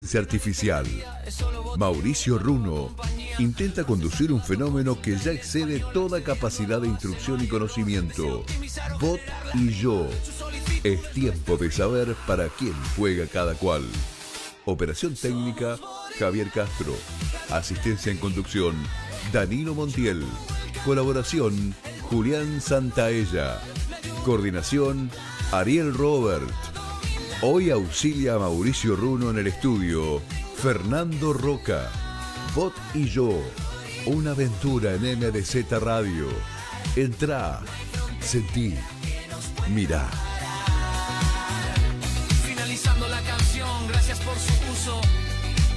Artificial. Mauricio Runo intenta conducir un fenómeno que ya excede toda capacidad de instrucción y conocimiento. Bot y yo. Es tiempo de saber para quién juega cada cual. Operación técnica, Javier Castro. Asistencia en conducción, Danilo Montiel. Colaboración, Julián Santaella. Coordinación, Ariel Robert. Hoy auxilia a Mauricio Runo en el estudio, Fernando Roca. Bot y yo, una aventura en MDZ Radio. Entrá, sentí, mirá. Finalizando la canción, gracias por su uso.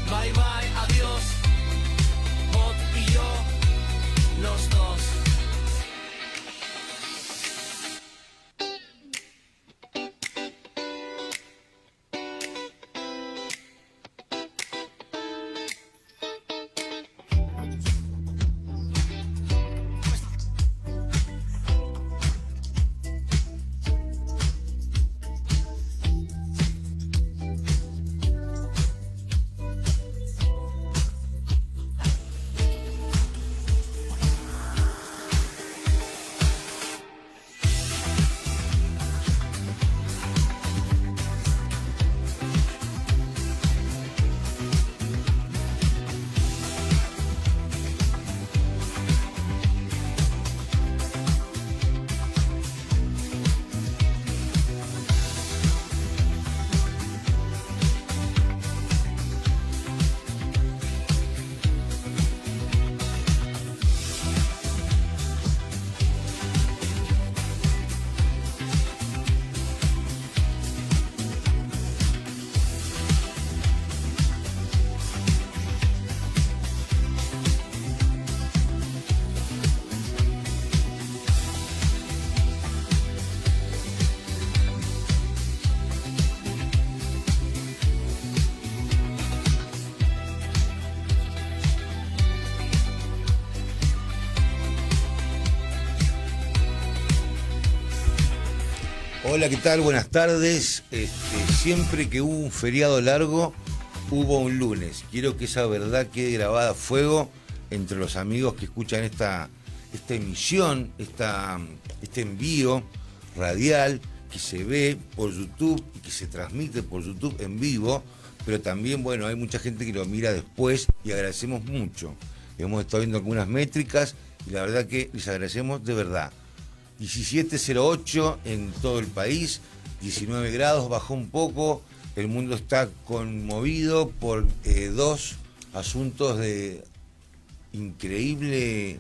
Bye bye, adiós. Bot y yo, los dos. Hola, ¿qué tal? Buenas tardes. Siempre que hubo un feriado largo, hubo un lunes. Quiero que esa verdad quede grabada a fuego entre los amigos que escuchan esta emisión, este envío radial que se ve por YouTube y que se transmite por YouTube en vivo, pero también, bueno, hay mucha gente que lo mira después y agradecemos mucho. Hemos estado viendo algunas métricas y la verdad que les agradecemos de verdad. 17.08 en todo el país, 19 grados, bajó un poco, el mundo está conmovido por dos asuntos de increíble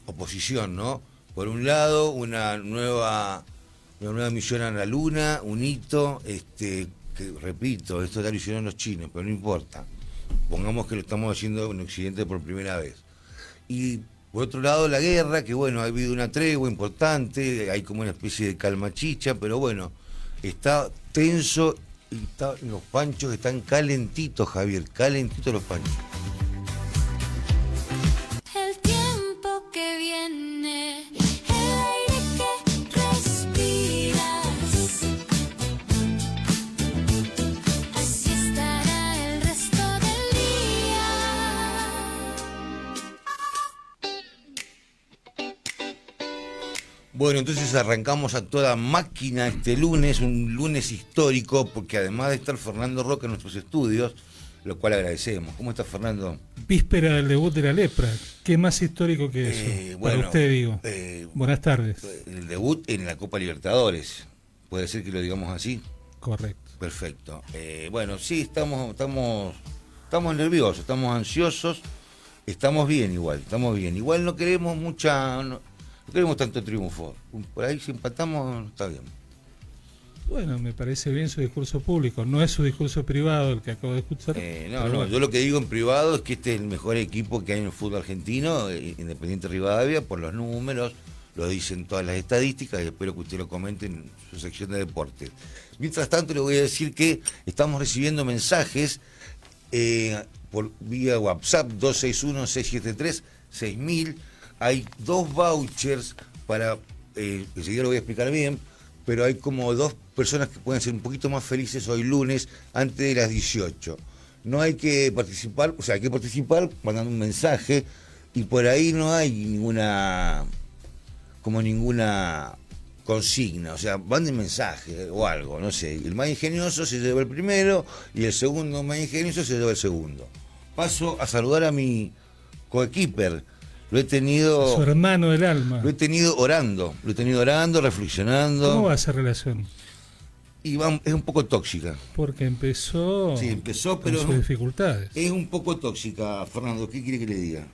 oposición, ¿no? Por un lado, una nueva misión a la Luna, un hito, que repito, esto ya lo hicieron los chinos, pero no importa. Pongamos que lo estamos haciendo en Occidente por primera vez. Y por otro lado, la guerra, que bueno, ha habido una tregua importante, hay como una especie de calma chicha, pero bueno, está tenso y los panchos están calentitos, Javier, calentitos los panchos. El tiempo que viene, el aire que respiras, así estará el resto del día. Bueno, entonces arrancamos a toda máquina este lunes, un lunes histórico, porque además de estar Fernando Roca en nuestros estudios, lo cual agradecemos. ¿Cómo está, Fernando? Víspera del debut de la lepra. ¿Qué más histórico que eso? Bueno, para usted, digo. Buenas tardes. El debut en la Copa Libertadores. ¿Puede ser que lo digamos así? Correcto. Perfecto. Bueno, sí, estamos nerviosos, estamos ansiosos, estamos bien igual, estamos bien. Igual no queremos no queremos tanto triunfo. Por ahí si empatamos está bien. Bueno, me parece bien su discurso público. No es su discurso privado el que acabo de escuchar. No, yo lo que digo en privado es que este es el mejor equipo que hay en el fútbol argentino, Independiente Rivadavia, por los números, lo dicen todas las estadísticas y espero que usted lo comente en su sección de deportes. Mientras tanto, le voy a decir que estamos recibiendo mensajes por vía WhatsApp 261-673-6000. Hay 2 vouchers para, enseguida lo voy a explicar bien, pero hay como 2 personas que pueden ser un poquito más felices hoy lunes antes de las 18. No hay que participar, o sea, hay que participar mandando un mensaje y por ahí no hay ninguna consigna, o sea, manden mensaje o algo, no sé. El más ingenioso se lleva el primero y el segundo más ingenioso se lleva el segundo. Paso a saludar a mi coequiper. Lo he tenido... Su hermano del alma. Lo he tenido orando, reflexionando. ¿Cómo va esa relación? Y es un poco tóxica. Porque empezó, Sí, empezó, pero con sus dificultades. es un poco tóxica, Fernando. ¿Qué quiere que le diga?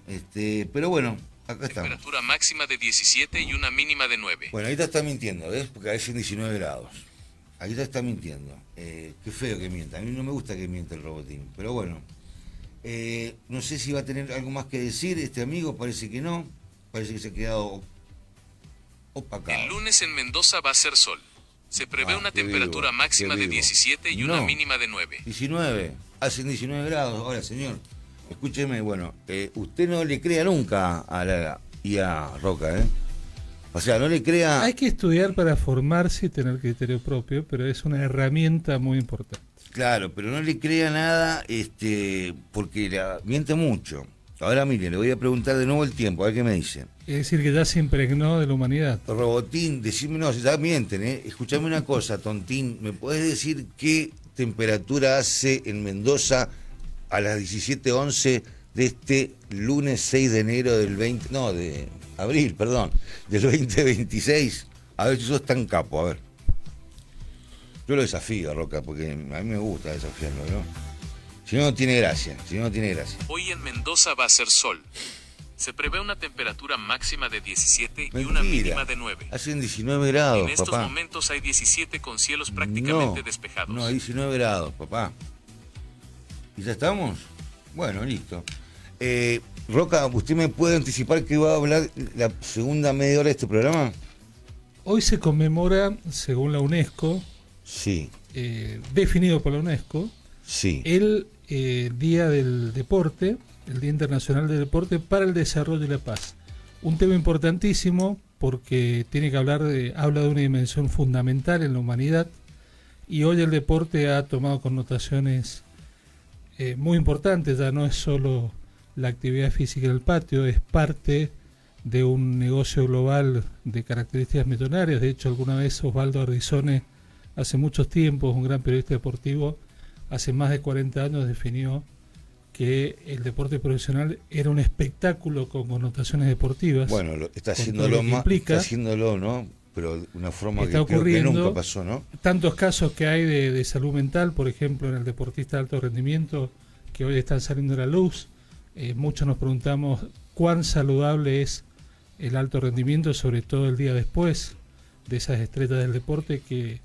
Pero bueno, acá estamos. Temperatura máxima de 17 y una mínima de 9. Bueno, ahorita está mintiendo, ¿ves? Porque a veces 19 grados. Ahorita está mintiendo. Qué feo que mienta. A mí no me gusta que mienta el robotín. Pero bueno, no sé si va a tener algo más que decir este amigo. Parece que no. Parece que se ha quedado opacado. El lunes en Mendoza va a ser sol. Se prevé una qué temperatura vivo, máxima qué de vivo. 17 y No. una mínima de 9. 19, hacen 19 grados. Ahora, señor, escúcheme, bueno, usted no le crea nunca a la IA Roca, ¿eh? O sea, no le crea... Hay que estudiar para formarse y tener criterio propio, pero es una herramienta muy importante. Claro, pero no le crea nada, porque miente mucho. Ahora, mire, le voy a preguntar de nuevo el tiempo, a ver qué me dice. Es decir, que ya se impregnó de la humanidad. Robotín, decime, no, ya mienten, ¿eh? Escuchame una cosa, tontín, ¿me puedes decir qué temperatura hace en Mendoza a las 17:11 de este lunes 6 de enero de abril, perdón, del 2026? A ver si sos tan capo, a ver. Yo lo desafío, Roca, porque a mí me gusta desafiarlo, ¿no? Si no, no tiene gracia, Hoy en Mendoza va a ser sol. Se prevé una temperatura máxima de 17 y Mentira. una mínima de 9. Hacen 19 grados, En estos papá. momentos hay 17 con cielos prácticamente No, despejados. No, hay 19 grados, papá. ¿Y ya estamos? Bueno, listo. Roca, ¿usted me puede anticipar que va a hablar la segunda media hora de este programa? Hoy se conmemora, según la UNESCO, Sí, definido por la UNESCO, sí. el Día del Deporte, el Día Internacional del Deporte para el Desarrollo y la Paz. Un tema importantísimo porque tiene que habla de una dimensión fundamental en la humanidad y hoy el deporte ha tomado connotaciones muy importantes, ya no es solo la actividad física en el patio, es parte de un negocio global de características millonarias. De hecho, alguna vez Osvaldo Ardizone, hace muchos tiempos, un gran periodista deportivo, hace más de 40 años definió que el deporte profesional era un espectáculo con connotaciones deportivas. Bueno, está con haciéndolo todo lo que más, implica. está haciéndolo, ¿no? Pero de una forma Está que creo que ocurriendo. nunca pasó, ¿no? Tantos casos que hay de salud mental, por ejemplo, en el deportista de alto rendimiento, que hoy están saliendo a la luz. Muchos nos preguntamos cuán saludable es el alto rendimiento, sobre todo el día después de esas estrellas del deporte que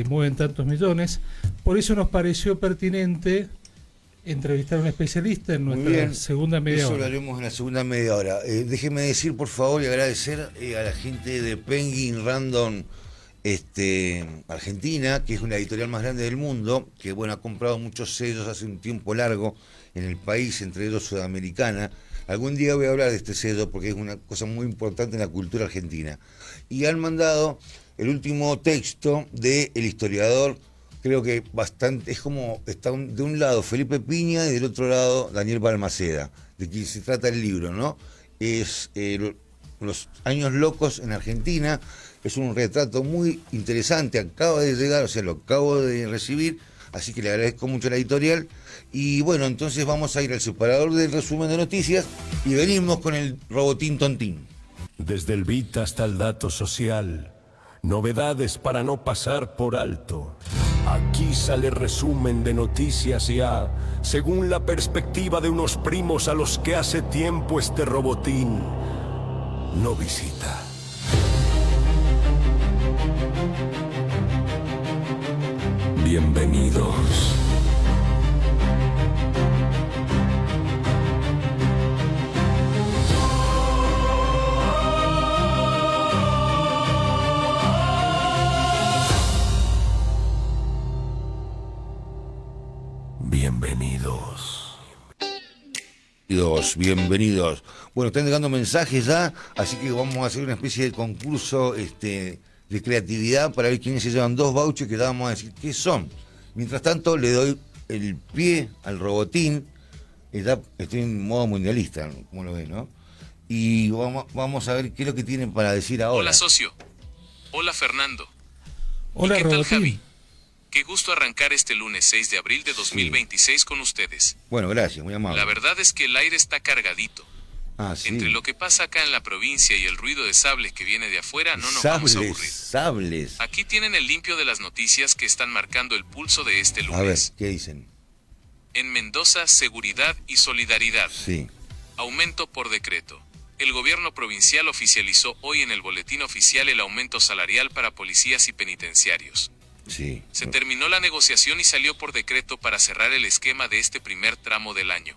mueven tantos millones. Por eso nos pareció pertinente entrevistar a un especialista en Muy nuestra bien. segunda media Eso lo hora. haremos en la segunda media hora. Déjeme decir, por favor, y agradecer a la gente de Penguin Random Argentina, que es una editorial más grande del mundo, que bueno, ha comprado muchos sellos hace un tiempo largo en el país, entre ellos Sudamericana. Algún día voy a hablar de este sello porque es una cosa muy importante en la cultura argentina. Y han mandado el último texto del historiador, creo que bastante, es como, está de un lado Felipe Piña y del otro lado Daniel Balmaceda, de quien se trata el libro, ¿no? Es Los años locos en Argentina, es un retrato muy interesante, acaba de llegar, o sea, lo acabo de recibir, así que le agradezco mucho a la editorial. Y bueno, entonces vamos a ir al separador del resumen de noticias y venimos con el robotín tontín. Desde el bit hasta el dato social, novedades para no pasar por alto. Aquí sale resumen de noticias ya, según la perspectiva de unos primos a los que hace tiempo este robotín no visita. Bienvenidos. Bienvenidos. Bienvenidos. Bueno, están llegando mensajes ya, así que vamos a hacer una especie de concurso de creatividad para ver quiénes se llevan 2 vouchers que vamos a decir qué son. Mientras tanto, le doy el pie al robotín. Estoy en modo mundialista, como lo ves, ¿no? Y vamos a ver qué es lo que tienen para decir ahora. Hola, socio. Hola, Fernando. Hola, ¿Y qué tal, Robotín. Javi? Qué gusto arrancar este lunes 6 de abril de 2026 con ustedes. Bueno, gracias, muy amable. La verdad es que el aire está cargadito. Ah, sí. Entre lo que pasa acá en la provincia y el ruido de sables que viene de afuera, no nos vamos a aburrir. Sables. Aquí tienen el limpio de las noticias que están marcando el pulso de este A ver, lunes. ¿qué dicen? En Mendoza, seguridad y solidaridad. Sí, Aumento por decreto. El gobierno provincial oficializó hoy en el boletín oficial el aumento salarial para policías y penitenciarios. sí. Se terminó la negociación y salió por decreto para cerrar el esquema de este primer tramo del año.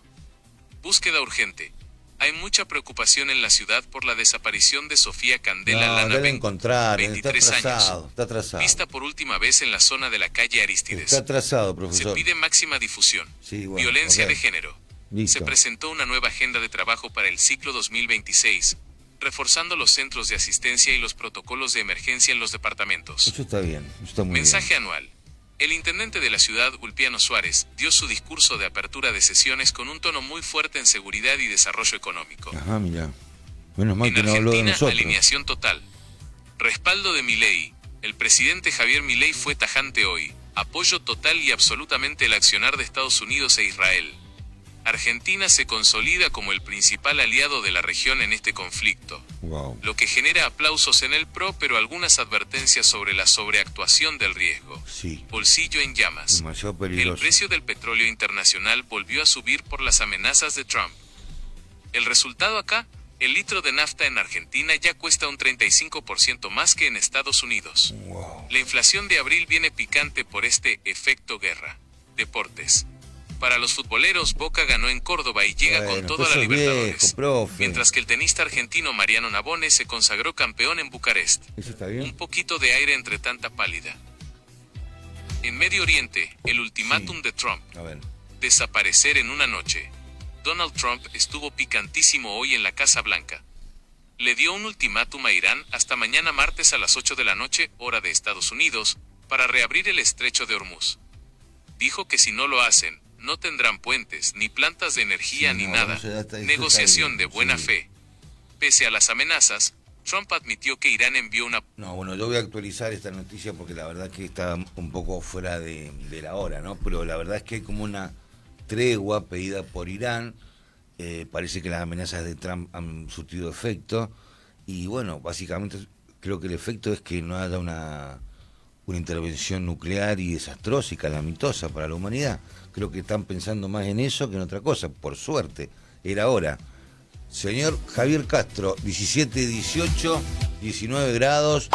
Búsqueda urgente. Hay mucha preocupación en la ciudad por la desaparición de Sofía Candela No, Lana deben Ben, encontrar, está 23 atrasado, años, está atrasado. vista por última vez en la zona de la calle Aristides. Está atrasado, Se profesor. pide máxima difusión. Sí, bueno, Violencia ok. de género. Listo. Se presentó una nueva agenda de trabajo para el ciclo 2026, reforzando los centros de asistencia y los protocolos de emergencia en los departamentos. Eso está bien, eso está muy Mensaje bien. anual. El intendente de la ciudad, Ulpiano Suárez, dio su discurso de apertura de sesiones con un tono muy fuerte en seguridad y desarrollo económico. Ajá, mira. Menos mal En que no habló de Argentina, nosotros. alineación total. Respaldo de Milei. El presidente Javier Milei fue tajante hoy. Apoyo total y absolutamente el accionar de Estados Unidos e Israel. Argentina se consolida como el principal aliado de la región en este conflicto, Wow. lo que genera aplausos en el PRO, pero algunas advertencias sobre la sobreactuación del riesgo. Sí. Bolsillo en llamas. Demasiado El peligroso. precio del petróleo internacional volvió a subir por las amenazas de Trump. El resultado acá, el litro de nafta en Argentina ya cuesta un 35% más que en Estados Unidos. Wow. La inflación de abril viene picante por este efecto guerra. Deportes. Para los futboleros, Boca ganó en Córdoba y llega Bueno, con toda pero la sos Libertadores. viejo, profe. Mientras que el tenista argentino Mariano Navone se consagró campeón en Bucarest. ¿Eso está Un bien? poquito de aire entre tanta pálida. En Medio Oriente, el ultimátum Sí. de Trump. A ver. Desaparecer en una noche. Donald Trump estuvo picantísimo hoy en la Casa Blanca. Le dio un ultimátum a Irán hasta mañana martes a las 8 de la noche, hora de Estados Unidos, para reabrir el estrecho de Hormuz. Dijo que si no lo hacen, no tendrán puentes, ni plantas de energía, Sí, ni no, nada. no se da esta- Negociación está de bien, buena sí. fe. Pese a las amenazas, Trump admitió que Irán envió una... No, bueno, yo voy a actualizar esta noticia porque la verdad que está un poco fuera de la hora, ¿no? Pero la verdad es que hay como una tregua pedida por Irán. Parece que las amenazas de Trump han surtido efecto. Y bueno, básicamente creo que el efecto es que no haya una intervención nuclear y desastrosa y calamitosa para la humanidad. Creo que están pensando más en eso que en otra cosa, por suerte. Era hora. Señor Javier Castro, 17, 18, 19 grados.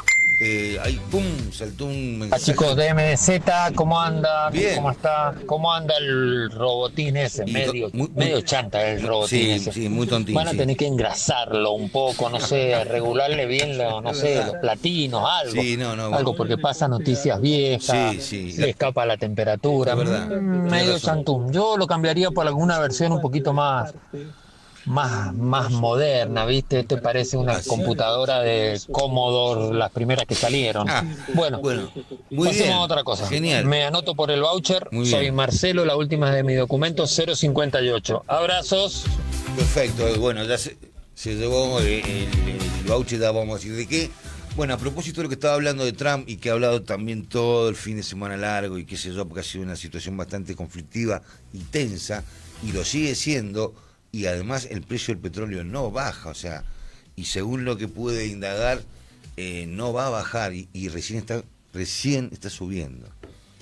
Ahí, pum, saltó un Hola mensaje. chicos de MDZ, ¿cómo andan? Bien. ¿Cómo está? ¿Cómo anda el robotín ese? Y Medio, muy- medio chanta el robotín Sí, ese. sí, muy tontín. Van a sí. tener que engrasarlo un poco, no sé, regularle bien, no sé, los platinos, algo. Sí, no, no. Algo porque pasa noticias viejas, Sí, sí. le escapa la temperatura. Es verdad, tenés Medio razón. chantum. Yo lo cambiaría por alguna versión un poquito más moderna, ¿viste? Te parece una computadora de Commodore, las primeras que salieron. Ah, Bueno, muy pasemos bien. a otra cosa. Genial. Me anoto por el voucher. Muy Soy bien. Marcelo, la última de mi documento 058. Abrazos. Perfecto, bueno, ya se llevó el voucher, ya vamos a decir de qué. Bueno, a propósito de lo que estaba hablando de Trump y que ha hablado también todo el fin de semana largo y qué sé yo, porque ha sido una situación bastante conflictiva y tensa, y lo sigue siendo, y además el precio del petróleo no baja, o sea, y según lo que pude indagar, no va a bajar y recién está subiendo,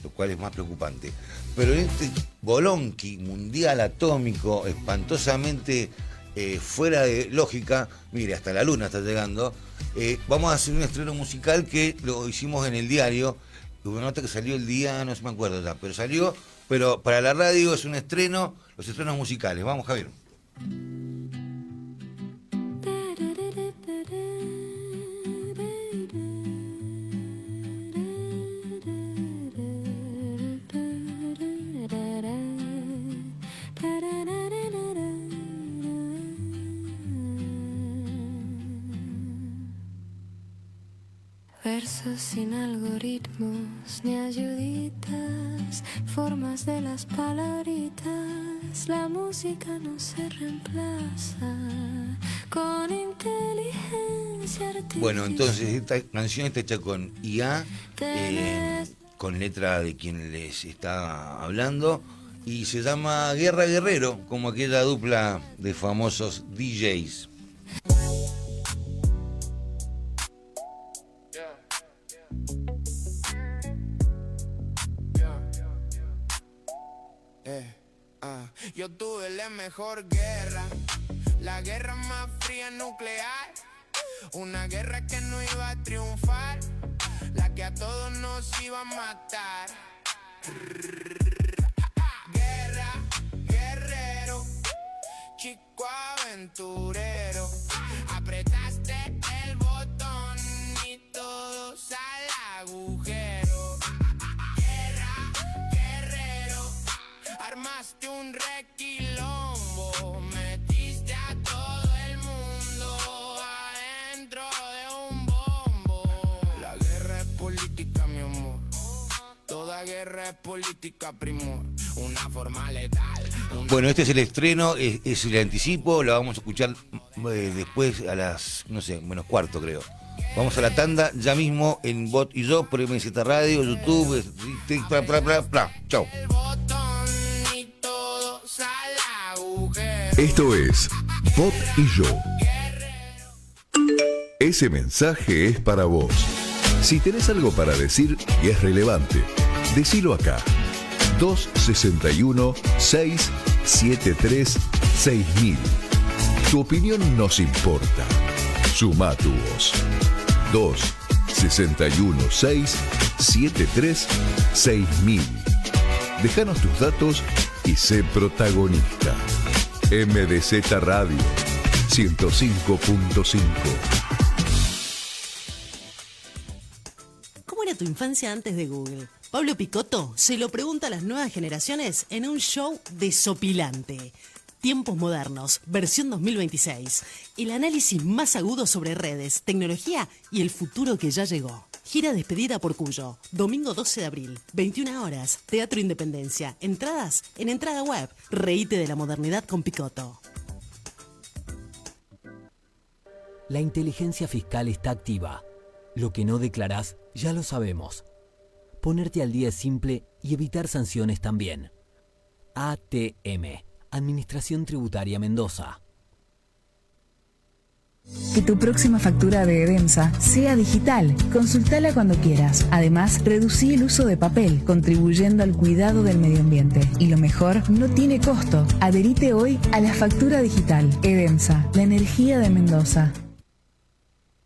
lo cual es más preocupante. Pero en este bolonqui mundial atómico, espantosamente fuera de lógica, mire, hasta la luna está llegando, vamos a hacer un estreno musical que lo hicimos en el diario, una nota que salió el día, no se me acuerdo ya, pero salió, pero para la radio es un estreno, los estrenos musicales. Vamos, Javier. Where Versos sin algoritmos ni ayuditas, formas de las palabritas, la música no se reemplaza con inteligencia artificial. Bueno, entonces esta canción está hecha con IA, con letra de quien les está hablando, y se llama Guerra Guerrero, como aquella dupla de famosos DJs. Yo tuve la mejor guerra, la guerra más fría nuclear, una guerra que no iba a triunfar, la que a todos nos iba a matar. Guerra, guerrero, chico aventurero, apretaste el botón y todos al agujero. Guerra, guerrero, armaste un requilombo, metiste a todo el mundo adentro de un bombo. La guerra es política, mi amor. Toda guerra es política, primor. Una forma letal. Bueno, este es el estreno, es el anticipo, lo vamos a escuchar después a las, no sé, menos cuarto creo. Vamos a la tanda ya mismo en Bot y Yo por MZ Radio, YouTube, chao. Esto es Bot y Yo. Ese mensaje es para vos. Si tenés algo para decir y es relevante, decilo acá. 261-673-6000. Tu opinión nos importa. Sumá tu voz. 261-673-6000. Déjanos tus datos y sé protagonista. MDZ Radio 105.5. ¿Cómo era tu infancia antes de Google? Pablo Picotto se lo pregunta a las nuevas generaciones en un show desopilante. Tiempos modernos, versión 2026. El análisis más agudo sobre redes, tecnología y el futuro que ya llegó. Gira despedida por Cuyo, domingo 12 de abril, 21 horas, Teatro Independencia. Entradas en Entrada Web. Reíte de la modernidad con Picotto. La inteligencia fiscal está activa. Lo que no declarás, ya lo sabemos. Ponerte al día es simple y evitar sanciones también. ATM, Administración Tributaria Mendoza. Que tu próxima factura de Edemsa sea digital. Consultala cuando quieras. Además, reducí el uso de papel, contribuyendo al cuidado del medio ambiente. Y lo mejor, no tiene costo. Adherite hoy a la factura digital. Edemsa, la energía de Mendoza.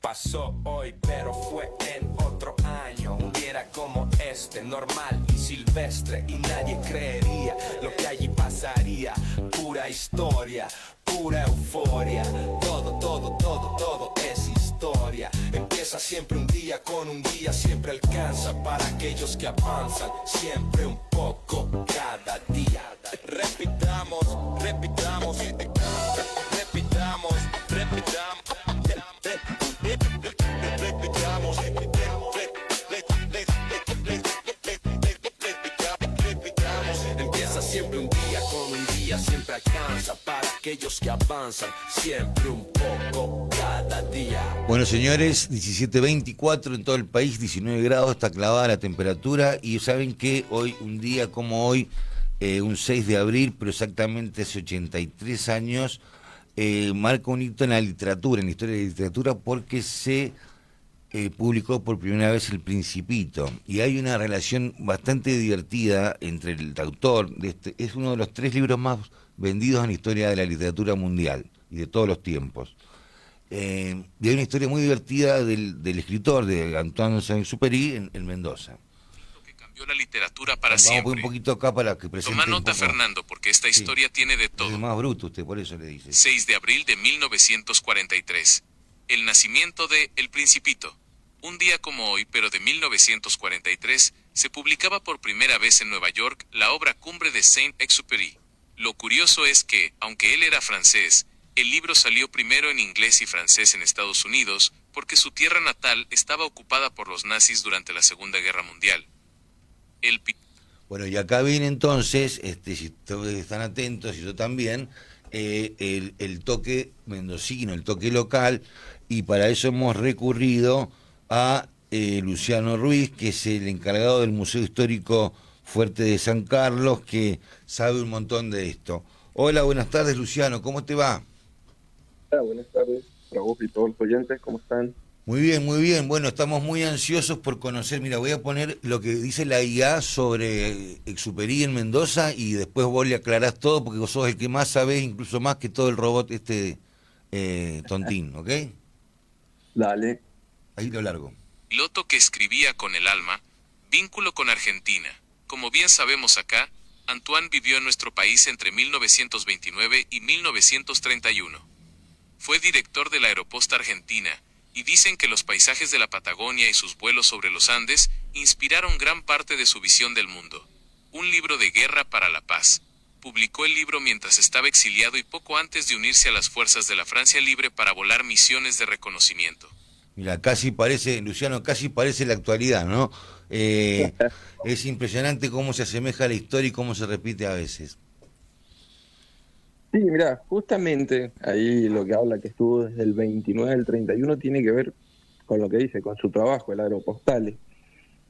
Pasó hoy, pero fue en otro año. Un día era como este, normal y silvestre, y nadie creería lo que allí pasaría. Pura historia, pura euforia. Todo es historia. Empieza siempre un día con un día, siempre alcanza para aquellos que avanzan. Siempre un poco cada día. Repitamos. Empieza siempre un día con un día, siempre alcanza para aquellos que avanzan, siempre un poco cada día. Bueno, señores, 17:24 en todo el país, 19 grados, está clavada la temperatura, y saben que hoy, un día como hoy, un 6 de abril, pero exactamente hace 83 años, marca un hito en la literatura, en la historia de la literatura, porque se publicó por primera vez El Principito, y hay una relación bastante divertida entre el autor de este, es uno de los 3 libros más vendidos en la historia de la literatura mundial y de todos los tiempos. Y hay una historia muy divertida del escritor, de Antoine Saint-Exupéry, en Mendoza. Que cambió la literatura para Vamos siempre. un poquito acá para que presente. Toma nota, Fernando, porque esta historia tiene de todo. Es más bruto usted, por eso le dice. 6 de abril de 1943. El nacimiento de El Principito. Un día como hoy, pero de 1943, se publicaba por primera vez en Nueva York la obra cumbre de Saint-Exupéry. Lo curioso es que, aunque él era francés, el libro salió primero en inglés y francés en Estados Unidos, porque su tierra natal estaba ocupada por los nazis durante la Segunda Guerra Mundial. Bueno, y acá viene entonces, si ustedes están atentos, y yo también, el toque mendocino, el toque local, y para eso hemos recurrido a Luciano Ruiz, que es el encargado del Museo Histórico Fuerte de San Carlos, que sabe un montón de esto. Hola, buenas tardes, Luciano, ¿cómo te va? Hola, buenas tardes, para vos y todos los oyentes, ¿cómo están? Muy bien, muy bien. Bueno, estamos muy ansiosos por conocer. Mira, voy a poner lo que dice la IA sobre Exupéry en Mendoza y después vos le aclarás todo porque vos sos el que más sabés, incluso más que todo el robot tontín, ¿ok? Dale. Ahí lo largo. Piloto que escribía con el alma, vínculo con Argentina. Como bien sabemos acá, Antoine vivió en nuestro país entre 1929 y 1931. Fue director de la Aeroposta Argentina, y dicen que los paisajes de la Patagonia y sus vuelos sobre los Andes inspiraron gran parte de su visión del mundo. Un libro de guerra para la paz. Publicó el libro mientras estaba exiliado y poco antes de unirse a las fuerzas de la Francia Libre para volar misiones de reconocimiento. Mira, casi parece, Luciano, casi parece la actualidad, ¿no? Es impresionante cómo se asemeja a la historia y cómo se repite a veces. Sí, mira, justamente ahí lo que habla que estuvo desde el 29 al 31 tiene que ver con lo que dice, con su trabajo, el Aeropostale.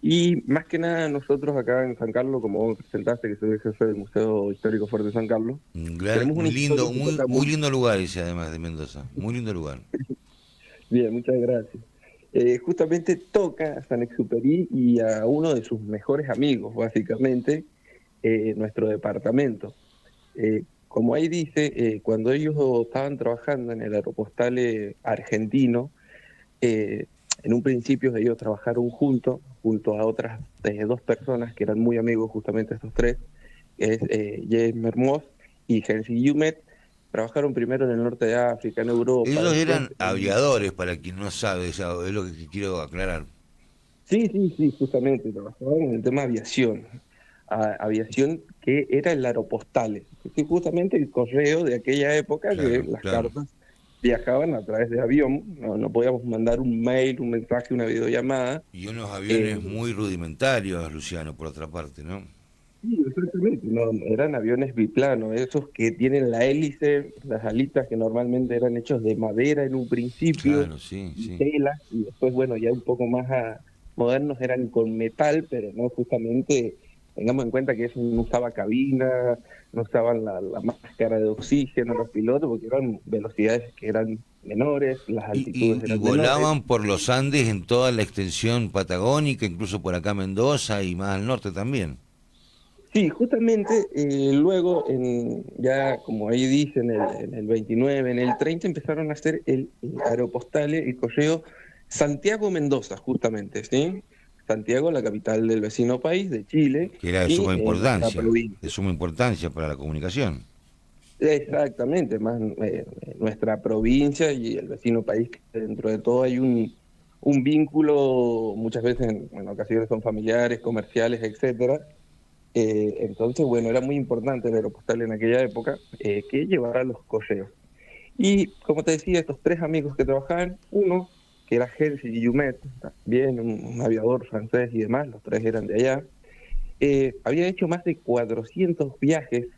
Y más que nada nosotros acá en San Carlos, como vos presentaste, que soy el jefe del Museo Histórico Fuerte de San Carlos, Muy lindo lugar ese, además de Mendoza, muy lindo lugar. Bien, muchas gracias. Justamente toca a Saint-Exupéry y a uno de sus mejores amigos, básicamente, nuestro departamento. Como ahí dice, cuando ellos estaban trabajando en el Aeropostale argentino, en un principio ellos trabajaron junto a otras dos personas que eran muy amigos, justamente estos tres, que es James Mermoz y Henry Jumet. Trabajaron primero en el norte de África, en Europa. Ellos eran aviadores, para quien no sabe, es lo que quiero aclarar. Sí, justamente, trabajaban en el tema de aviación. Aviación que era el Aeropostale, que justamente el correo de aquella época, que las cartas viajaban a través de avión, no podíamos mandar un mail, un mensaje, una videollamada. Y unos aviones muy rudimentarios, Luciano, por otra parte, ¿no? Sí, exactamente, eran aviones biplanos, esos que tienen la hélice, las alitas que normalmente eran hechos de madera en un principio, tela, y después, bueno, ya un poco más modernos eran con metal, pero no justamente... Tengamos en cuenta que eso no usaba cabina, no usaban la máscara de oxígeno los pilotos, porque eran velocidades que eran menores, las altitudes eran y volaban menores. por los Andes en toda la extensión patagónica, incluso por acá Mendoza y más al norte también. Sí, justamente luego, ya como ahí dice, en el 29, en el 30, empezaron a hacer el Aeropostale, el correo Santiago-Mendoza, justamente, ¿sí? Santiago, la capital del vecino país, de Chile. Que era de suma importancia para la comunicación. Exactamente, más nuestra provincia y el vecino país, que dentro de todo hay un vínculo, muchas veces en ocasiones son familiares, comerciales, etcétera. Entonces, bueno, era muy importante el Aeropostale en aquella época que llevara los correos. Y como te decía, estos tres amigos que trabajaban, uno que era Henry Jumet, también un aviador francés y demás, los tres eran de allá, había hecho más de 400 viajes,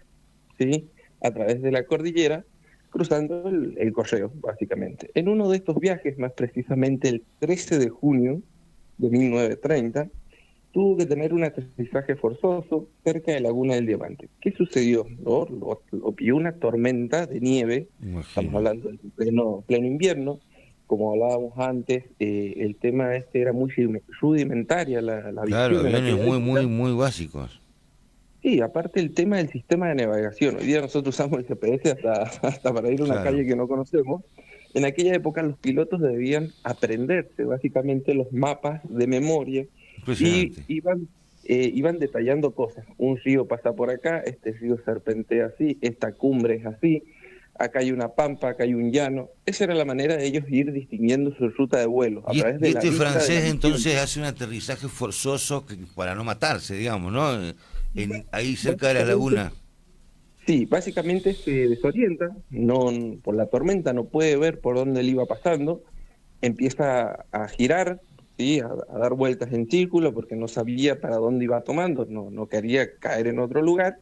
¿sí?, a través de la cordillera, cruzando el correo, básicamente. En uno de estos viajes, más precisamente el 13 de junio de 1930, tuvo que tener un aterrizaje forzoso cerca de Laguna del Diamante. ¿Qué sucedió? Lo pilló una tormenta de nieve, estamos hablando del pleno invierno. Como hablábamos antes, el tema era muy rudimentaria la visión. Claro, aviones muy básicos. Sí, aparte el tema del sistema de navegación. Hoy día nosotros usamos el GPS hasta para ir a una calle que no conocemos. En aquella época los pilotos debían aprenderse básicamente los mapas de memoria y iban detallando cosas. Un río pasa por acá, este río serpentea así, esta cumbre es así, acá hay una pampa, acá hay un llano. Esa era la manera de ellos ir distinguiendo su ruta de vuelo. Y este francés entonces hace un aterrizaje forzoso para no matarse, digamos, ¿no? Ahí cerca de la laguna. Sí, básicamente se desorienta, por la tormenta no puede ver por dónde él iba pasando, empieza a girar, ¿sí? A dar vueltas en círculo porque no sabía para dónde iba tomando, no quería caer en otro lugar.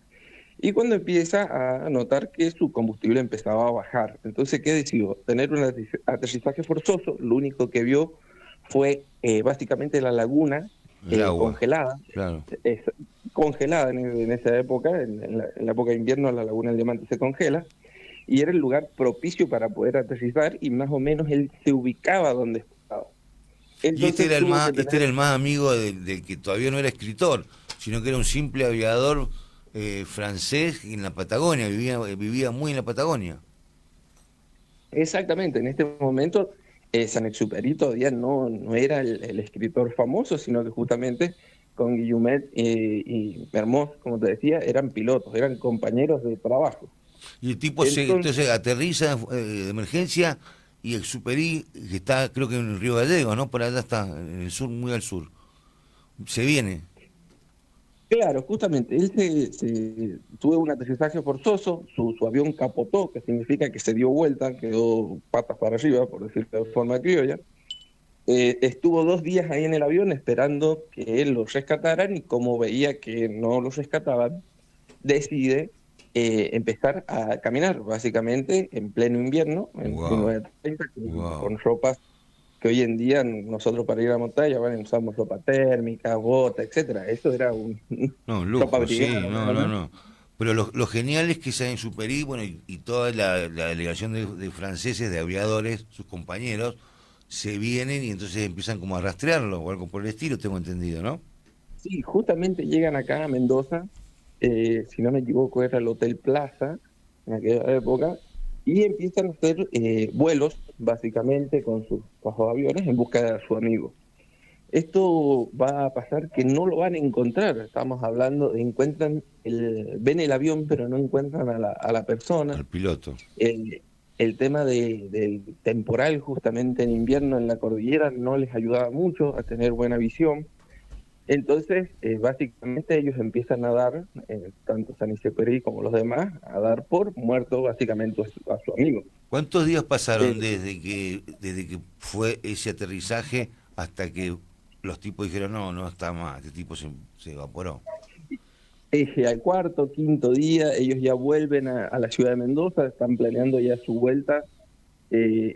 Y cuando empieza a notar que su combustible empezaba a bajar. Entonces, ¿qué decidió? Tener un aterrizaje forzoso. Lo único que vio fue básicamente la laguna congelada. Claro. Congelada en esa época, en la época de invierno la laguna del Diamante se congela. Y era el lugar propicio para poder aterrizar y más o menos él se ubicaba donde estaba. Y este era el más amigo del que todavía no era escritor, sino que era un simple aviador francés en la Patagonia, vivía muy en la Patagonia. Exactamente, en este momento Saint-Exupéry todavía no era el escritor famoso, sino que justamente con Guillaumet y Mermoz, como te decía, eran pilotos, eran compañeros de trabajo. Y el tipo entonces aterriza de emergencia y Exupéry, que está creo que en el Río Gallegos, ¿no? Por allá está, en el sur, muy al sur. Se viene. Claro, justamente, él tuvo un aterrizaje forzoso, su avión capotó, que significa que se dio vuelta, quedó patas para arriba, por decirlo de forma criolla. Estuvo 2 días ahí en el avión esperando que él lo rescataran y como veía que no lo rescataban, decide empezar a caminar, básicamente en pleno invierno, en 1930, con ropas que hoy en día nosotros para ir a la montaña usamos ropa térmica, bota, etcétera. Eso era un lujo, sí, no. Pero lo genial es que Saint-Exupéry, bueno, y toda la delegación de franceses, de aviadores, sus compañeros, se vienen y entonces empiezan como a rastrearlo o algo por el estilo, tengo entendido, ¿no? Sí, justamente llegan acá a Mendoza, si no me equivoco era el Hotel Plaza, en aquella época, y empiezan a hacer vuelos, básicamente, con sus bajos aviones en busca de su amigo. Esto va a pasar que no lo van a encontrar, estamos hablando de ven el avión pero no encuentran a la persona. Al piloto. El tema del temporal justamente en invierno en la cordillera no les ayudaba mucho a tener buena visión. Entonces, básicamente ellos empiezan a dar, tanto Saint-Exupéry como los demás, a dar por muerto básicamente a su amigo. ¿Cuántos días pasaron desde que fue ese aterrizaje hasta que los tipos dijeron no está más, este tipo se evaporó? Al cuarto, quinto día, ellos ya vuelven a la ciudad de Mendoza, están planeando ya su vuelta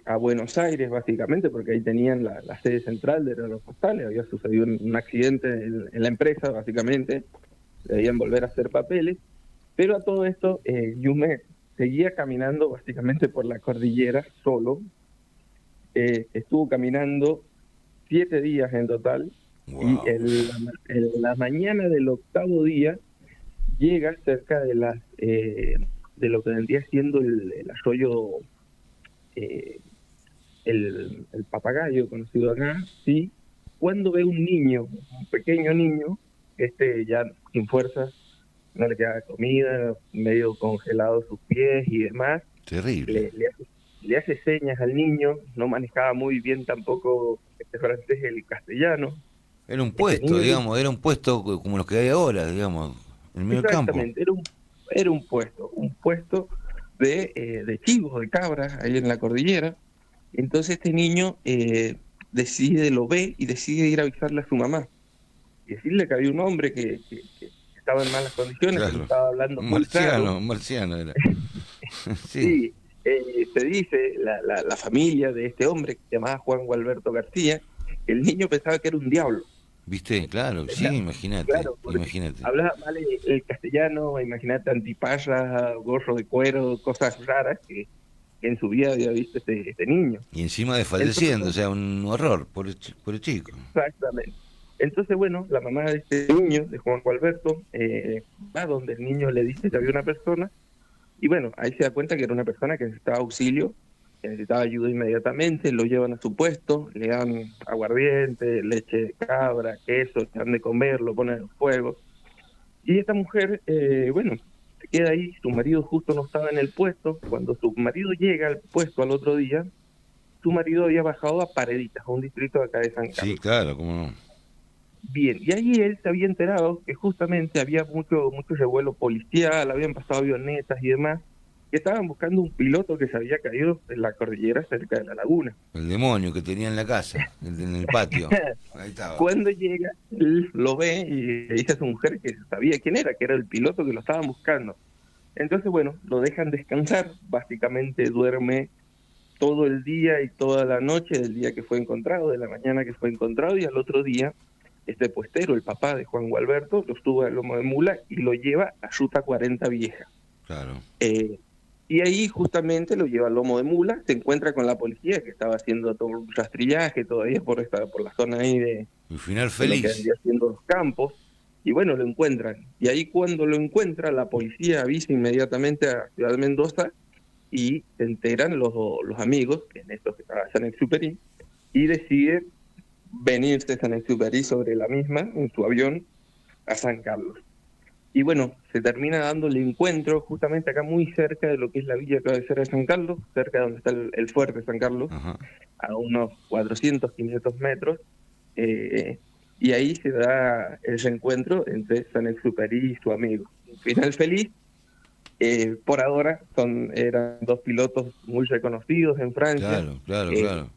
a Buenos Aires, básicamente, porque ahí tenían la sede central de Aeropostal, había sucedido un accidente en la empresa, básicamente, debían volver a hacer papeles, pero a todo esto, Guillaumet seguía caminando básicamente por la cordillera solo, estuvo caminando 7 días en total, y en la mañana del 8º día llega cerca de lo que vendría siendo el arroyo, el Papagayo, conocido acá, ¿sí? Cuando ve un niño, un pequeño niño, ya sin fuerza, no le queda comida, medio congelado sus pies y demás. Terrible. Le hace señas al niño, no manejaba muy bien tampoco francés el castellano. Era un puesto, era un puesto como los que hay ahora, digamos, en medio del campo. Exactamente, era un puesto de chivos, de cabras, ahí en la cordillera. Entonces este niño lo ve y decide ir a avisarle a su mamá. Y decirle que había un hombre que estaba en malas condiciones, que estaba hablando muy claro. Marciano era. Sí, se dice, la familia de este hombre, que se llamaba Juan Gualberto García, que el niño pensaba que era un diablo. ¿Viste? Claro, sí, imagínate. Claro, hablaba mal el castellano, imagínate, antipalla, gorro de cuero, cosas raras que en su vida había visto este niño. Y encima desfalleciendo, o sea, un horror por el chico. Exactamente. Entonces, bueno, la mamá de este niño, de Juan Gualberto, va donde el niño le dice que había una persona, y bueno, ahí se da cuenta que era una persona que necesitaba auxilio, que necesitaba ayuda inmediatamente, lo llevan a su puesto, le dan aguardiente, leche de cabra, queso, le dan de comer, lo ponen en fuego. Y esta mujer, se queda ahí, su marido justo no estaba en el puesto. Cuando su marido llega al puesto al otro día, su marido había bajado a Pareditas, a un distrito de acá de San Carlos. Sí, claro, cómo no. Bien, y ahí él se había enterado que justamente había mucho revuelo policial, habían pasado avionetas y demás, que estaban buscando un piloto que se había caído en la cordillera cerca de la laguna. El demonio que tenía en la casa, en el patio. Ahí estaba. Cuando llega, él lo ve y le dice a su mujer que sabía quién era, que era el piloto que lo estaban buscando. Entonces, bueno, lo dejan descansar, básicamente duerme todo el día y toda la noche del día que fue encontrado, de la mañana que fue encontrado, y al otro día, este puestero, el papá de Juan Gualberto, lo sube al lomo de mula y lo lleva a Ruta 40 Vieja. Claro. Y ahí justamente lo lleva al lomo de mula, se encuentra con la policía que estaba haciendo todo un rastrillaje todavía por la zona ahí de... El final de lo que feliz. vendría siendo los campos. Y bueno, lo encuentran. Y ahí cuando lo encuentra, la policía avisa inmediatamente a Ciudad de Mendoza y se enteran los amigos, que en esto que estaba Saint-Exupéry, y decide venirse Saint-Exupéry sobre la misma, en su avión, a San Carlos. Y bueno, se termina dando el encuentro justamente acá muy cerca de lo que es la villa cabecera de San Carlos, cerca de donde está el fuerte de San Carlos, a unos 400, 500 metros. Y ahí se da el reencuentro entre Saint-Exupéry y su amigo. Un final feliz. Por ahora eran dos pilotos muy reconocidos en Francia. Claro.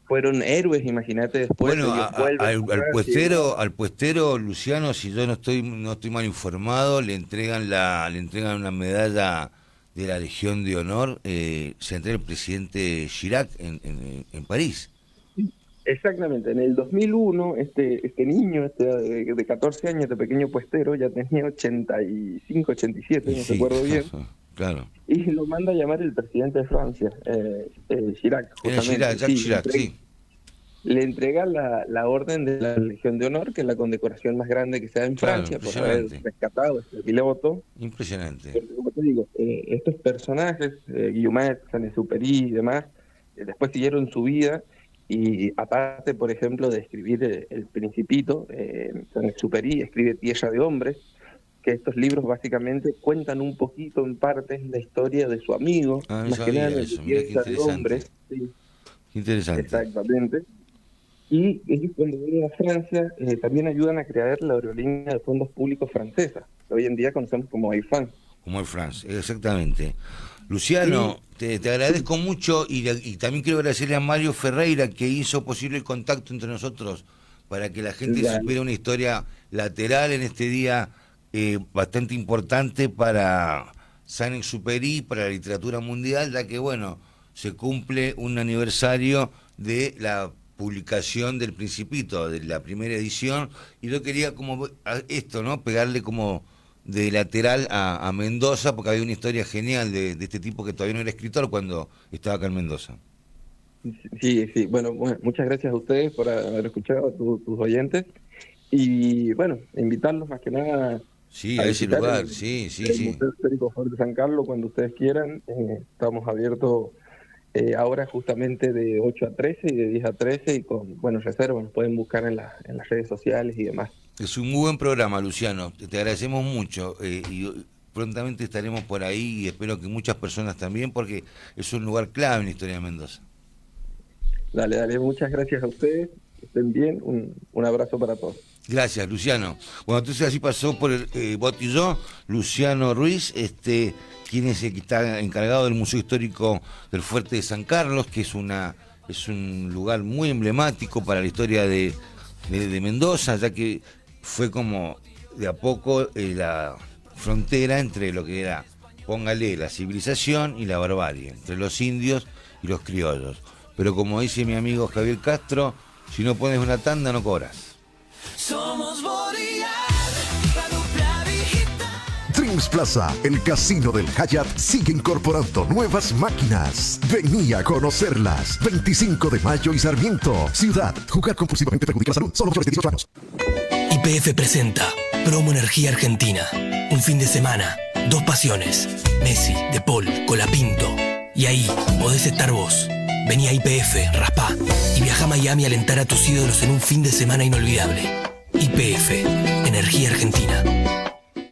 Fueron héroes, imagínate después. Bueno, al puestero Luciano, si yo no estoy mal informado, le entregan una medalla de la Legión de Honor, se entrega el presidente Chirac en París. Exactamente, en el 2001 este niño de 14 años, este pequeño puestero, ya tenía 85, 87, no recuerdo bien. Claro. Y lo manda a llamar el presidente de Francia, Chirac. Jacques Chirac, sí. Le entrega la orden de la Legión de Honor, que es la condecoración más grande que se da en Francia, por haber rescatado este piloto. Impresionante. Porque, como te digo, estos personajes, Guillaumet, Saint-Exupéry y demás, después siguieron su vida. Y aparte, por ejemplo, de escribir El Principito, Saint-Exupéry escribe Tierra de Hombres, que estos libros básicamente cuentan un poquito, en parte, la historia de su amigo, más que nada de Tierra de Hombres. Sí. Interesante. Exactamente. Y ellos cuando vienen a Francia también ayudan a crear la aerolínea de fondos públicos francesa, que hoy en día conocemos como Air France. Como Air France, exactamente. Luciano, te agradezco mucho y también quiero agradecerle a Mario Ferreira que hizo posible el contacto entre nosotros para que la gente supiera una historia lateral en este día bastante importante para Saint-Exupéry, para la literatura mundial, ya que bueno, se cumple un aniversario de la publicación del Principito, de la primera edición, y yo quería como esto, ¿no? Pegarle como de lateral a Mendoza, porque había una historia genial de este tipo que todavía no era escritor cuando estaba acá en Mendoza. Sí, bueno, muchas gracias a ustedes por haber escuchado, a tus musicales, y bueno, invitarlos más que nada a ese lugar, el Museo Histórico Fuerte San Carlos cuando ustedes quieran. Estamos abiertos ahora justamente de 8 a 13 y de 10 a 13 y con reservas, nos pueden buscar en las redes sociales y demás. Es un muy buen programa, Luciano, te agradecemos mucho y prontamente estaremos por ahí y espero que muchas personas también, porque es un lugar clave en la historia de Mendoza. Dale, muchas gracias a ustedes, que estén bien, un abrazo para todos. Gracias, Luciano. Bueno, entonces así pasó por el Botillón, Luciano Ruiz, quien es el que está encargado del Museo Histórico del Fuerte de San Carlos, que es un lugar muy emblemático para la historia de Mendoza, ya que fue como de a poco la frontera entre lo que era, póngale, la civilización y la barbarie, entre los indios y los criollos. Pero como dice mi amigo Javier Castro, si no pones una tanda no cobras. Somos Boreal, la dupla digital. Dreams Plaza, el casino del Hyatt, sigue incorporando nuevas máquinas. Vení a conocerlas. 25 de mayo y Sarmiento. Ciudad. Jugar compulsivamente perjudica la salud. Solo mayores de 18 años. YPF presenta Promo Energía Argentina. Un fin de semana, 2 pasiones. Messi, De Paul, Colapinto. Y ahí podés estar vos. Vení a YPF, raspá y viaja a Miami a alentar a tus ídolos en un fin de semana inolvidable. YPF, Energía Argentina.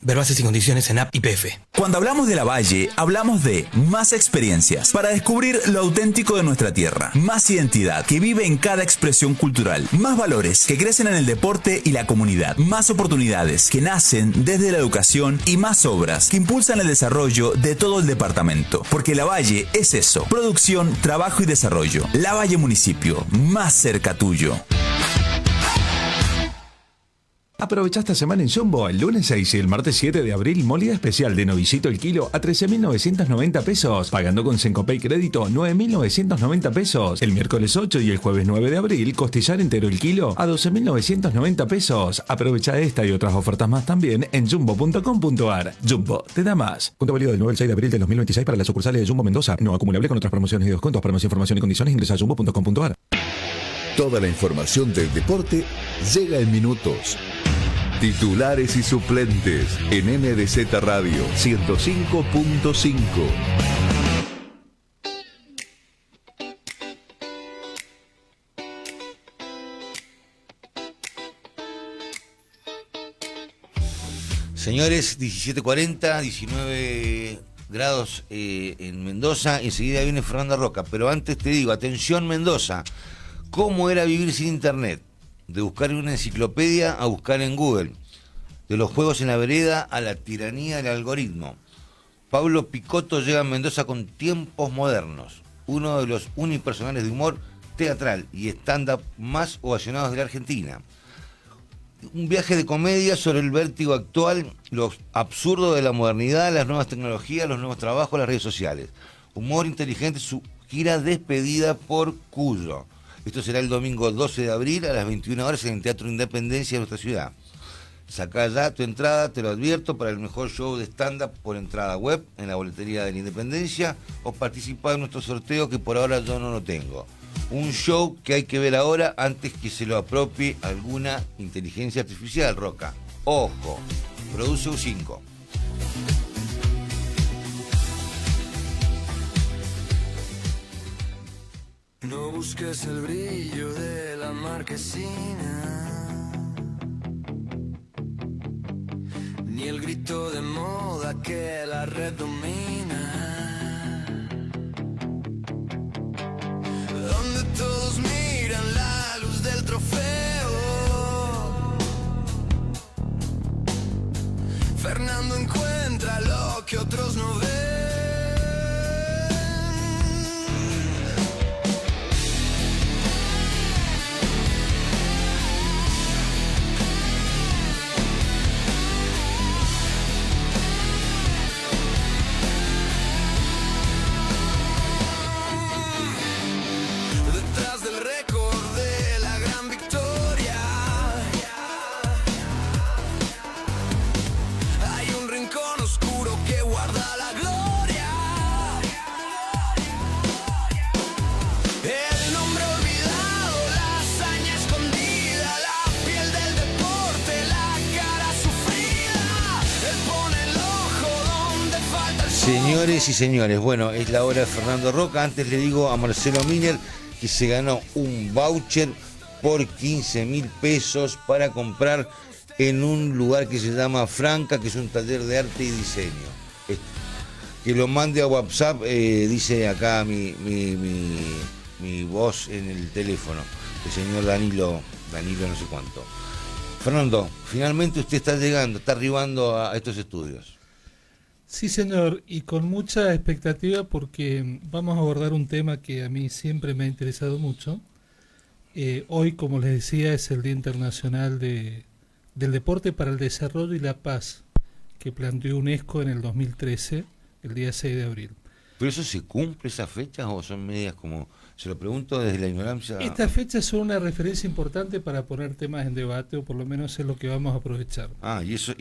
Ver bases y condiciones en app YPF. Cuando hablamos de La Valle, hablamos de más experiencias para descubrir lo auténtico de nuestra tierra, más identidad que vive en cada expresión cultural, más valores que crecen en el deporte y la comunidad, más oportunidades que nacen desde la educación y más obras que impulsan el desarrollo de todo el departamento. Porque La Valle es eso, producción, trabajo y desarrollo. La Valle Municipio, más cerca tuyo. Aprovecha esta semana en Jumbo, el lunes 6 y el martes 7 de abril, molida especial de novillito el kilo a 13.990 pesos, pagando con Sencopay Crédito 9.990 pesos. El miércoles 8 y el jueves 9 de abril, costillar entero el kilo a 12.990 pesos. Aprovecha esta y otras ofertas más también en jumbo.com.ar. Jumbo, te da más. Punto válido del 9 al 6 de abril del 2026 para las sucursales de Jumbo Mendoza. No acumulable con otras promociones y descuentos. Para más información y condiciones ingresa a jumbo.com.ar. Toda la información del deporte llega en minutos. Titulares y suplentes en NDZ Radio 105.5. Señores, 17:40, 19 grados en Mendoza. Enseguida viene Fernanda Roca. Pero antes te digo, atención Mendoza, ¿cómo era vivir sin internet? De buscar en una enciclopedia a buscar en Google. De los juegos en la vereda a la tiranía del algoritmo. Pablo Picotto llega a Mendoza con Tiempos Modernos, uno de los unipersonales de humor teatral y stand-up más ovacionados de la Argentina. Un viaje de comedia sobre el vértigo actual, lo absurdo de la modernidad, las nuevas tecnologías, los nuevos trabajos, las redes sociales. Humor inteligente, su gira despedida por Cuyo. Esto será el domingo 12 de abril a las 21 horas en el Teatro Independencia de nuestra ciudad. Sacá ya tu entrada, te lo advierto, para el mejor show de stand-up por entrada web en la boletería de la Independencia o participar en nuestro sorteo que por ahora yo no lo tengo. Un show que hay que ver ahora antes que se lo apropie alguna inteligencia artificial, Roca. Ojo, produce U5. No busques el brillo de la marquesina, ni el grito de moda que la red domina, donde todos miran la luz del trofeo. Fernando encuentra lo que otros no ven. Señores y señores, bueno, es la hora de Fernando Roca. Antes le digo a Marcelo Miner que se ganó un voucher por 15.000 pesos para comprar en un lugar que se llama Franca, que es un taller de arte y diseño. Que lo mande a WhatsApp, dice acá mi voz en el teléfono, el señor Danilo no sé cuánto. Fernando, finalmente usted está llegando, está arribando a estos estudios. Sí, señor, y con mucha expectativa porque vamos a abordar un tema que a mí siempre me ha interesado mucho. Hoy, como les decía, es el Día Internacional del Deporte para el Desarrollo y la Paz, que planteó UNESCO en el 2013, el día 6 de abril. ¿Pero eso se cumple, esas fechas, o son medias como...? Se lo pregunto desde la ignorancia. Estas fechas son una referencia importante para poner temas en debate, o por lo menos es lo que vamos a aprovechar. Ah, y eso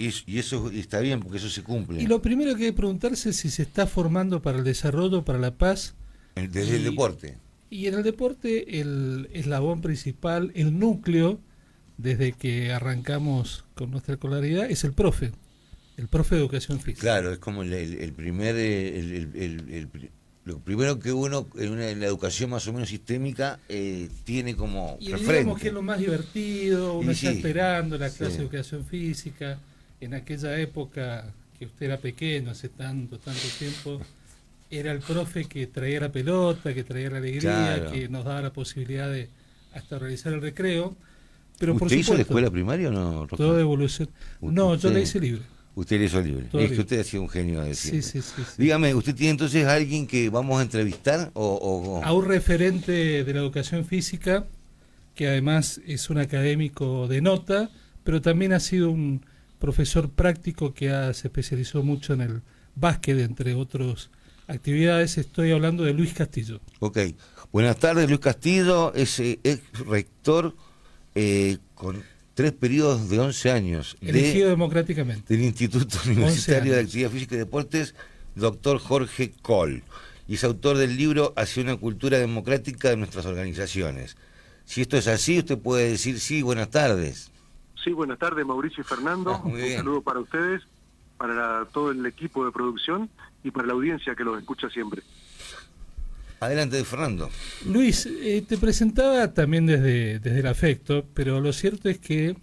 está bien, porque eso se cumple. Y lo primero que hay que preguntarse es si se está formando para el desarrollo, para la paz. Desde el deporte. Y en el deporte el eslabón principal, el núcleo, desde que arrancamos con nuestra escolaridad, es el profe de educación física. Claro, es como el primer... lo primero que uno en la educación más o menos sistémica tiene como y referente. Digamos que es lo más divertido, uno está esperando la clase sí. de educación física, en aquella época que usted era pequeño, hace tanto tiempo, era el profe que traía la pelota, que traía la alegría, Claro. que nos daba la posibilidad de hasta realizar el recreo. Pero por ¿Usted hizo la supuesto, escuela primaria o no, Roca? todo evolución. No, yo la hice libre. Usted le hizo libre. Todo Es que libre. usted ha sido un genio de Sí, siempre. sí. Dígame, ¿usted tiene entonces a alguien que vamos a entrevistar? O... A un referente de la educación física, que además es un académico de nota, pero también ha sido un profesor práctico que se especializó mucho en el básquet, entre otras actividades. Estoy hablando de Luis Castillo. Ok. Buenas tardes, Luis Castillo, es rector con 3 periodos de 11 años. Elegido democráticamente. Del Instituto 11 Universitario de años. Actividad Física y Deportes, doctor Jorge Coll. Y es autor del libro Hacia una cultura democrática de nuestras organizaciones. Si esto es así, usted puede decir sí, buenas tardes. Sí, buenas tardes, Mauricio y Fernando. Muy Un bien. saludo para ustedes, para todo el equipo de producción y para la audiencia que los escucha siempre. Adelante, Fernando. Luis, te presentaba también desde el afecto, pero lo cierto es que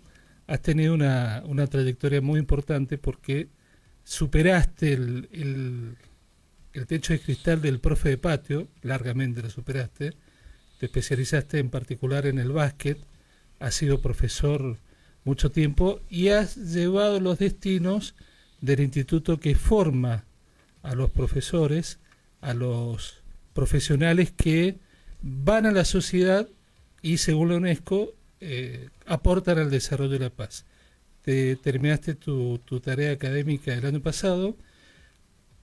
has tenido una trayectoria muy importante porque superaste el techo de cristal del profe de patio, largamente lo superaste, te especializaste en particular en el básquet, has sido profesor mucho tiempo y has llevado los destinos del instituto que forma a los profesores, a los profesionales que van a la sociedad y, según la UNESCO, aportan al desarrollo de la paz. Terminaste tu tarea académica el año pasado.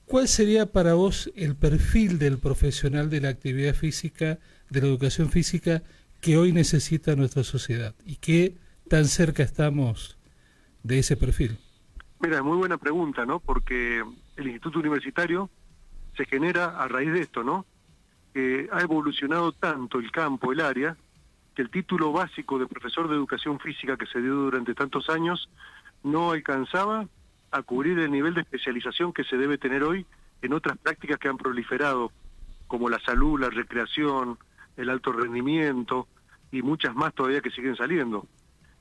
¿Cuál sería para vos el perfil del profesional de la actividad física, de la educación física, que hoy necesita nuestra sociedad? ¿Y qué tan cerca estamos de ese perfil? Mira, muy buena pregunta, ¿no? Porque el Instituto Universitario se genera a raíz de esto, ¿no? Ha evolucionado tanto el campo, el área, que el título básico de profesor de educación física que se dio durante tantos años no alcanzaba a cubrir el nivel de especialización que se debe tener hoy en otras prácticas que han proliferado, como la salud, la recreación, el alto rendimiento y muchas más todavía que siguen saliendo.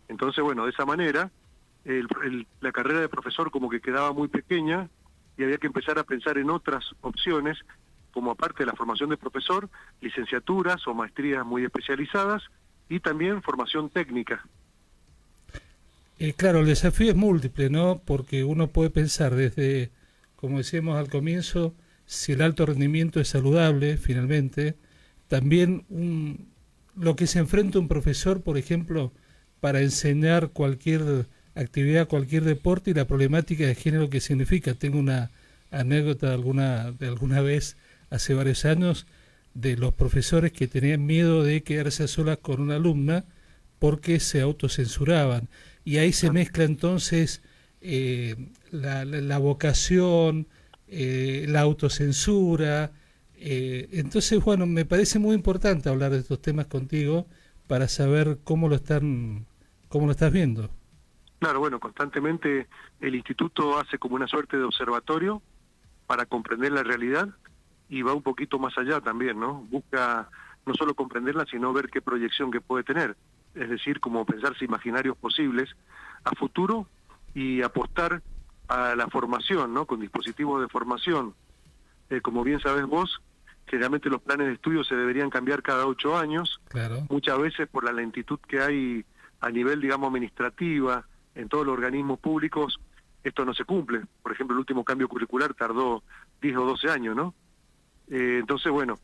Entonces, bueno, de esa manera, la carrera de profesor como que quedaba muy pequeña y había que empezar a pensar en otras opciones, como aparte de la formación de profesor, licenciaturas o maestrías muy especializadas y también formación técnica. Claro, el desafío es múltiple, ¿no? Porque uno puede pensar desde, como decíamos al comienzo, si el alto rendimiento es saludable, finalmente, también lo que se enfrenta un profesor, por ejemplo, para enseñar cualquier actividad, cualquier deporte y la problemática de género que significa. Tengo una anécdota de alguna vez, hace varios años, de los profesores que tenían miedo de quedarse a solas con una alumna porque se autocensuraban. Y ahí se mezcla entonces la vocación, la autocensura. Entonces, bueno, me parece muy importante hablar de estos temas contigo para saber cómo lo estás viendo. Claro, bueno, constantemente el instituto hace como una suerte de observatorio para comprender la realidad y va un poquito más allá también, ¿no? Busca no solo comprenderla, sino ver qué proyección que puede tener. Es decir, como pensarse imaginarios posibles a futuro y apostar a la formación, ¿no? Con dispositivos de formación. Como bien sabes vos, generalmente los planes de estudio se deberían cambiar cada 8 años. Claro. Muchas veces por la lentitud que hay a nivel, digamos, administrativa, en todos los organismos públicos, esto no se cumple. Por ejemplo, el último cambio curricular tardó 10 o 12 años, ¿no? Entonces, bueno,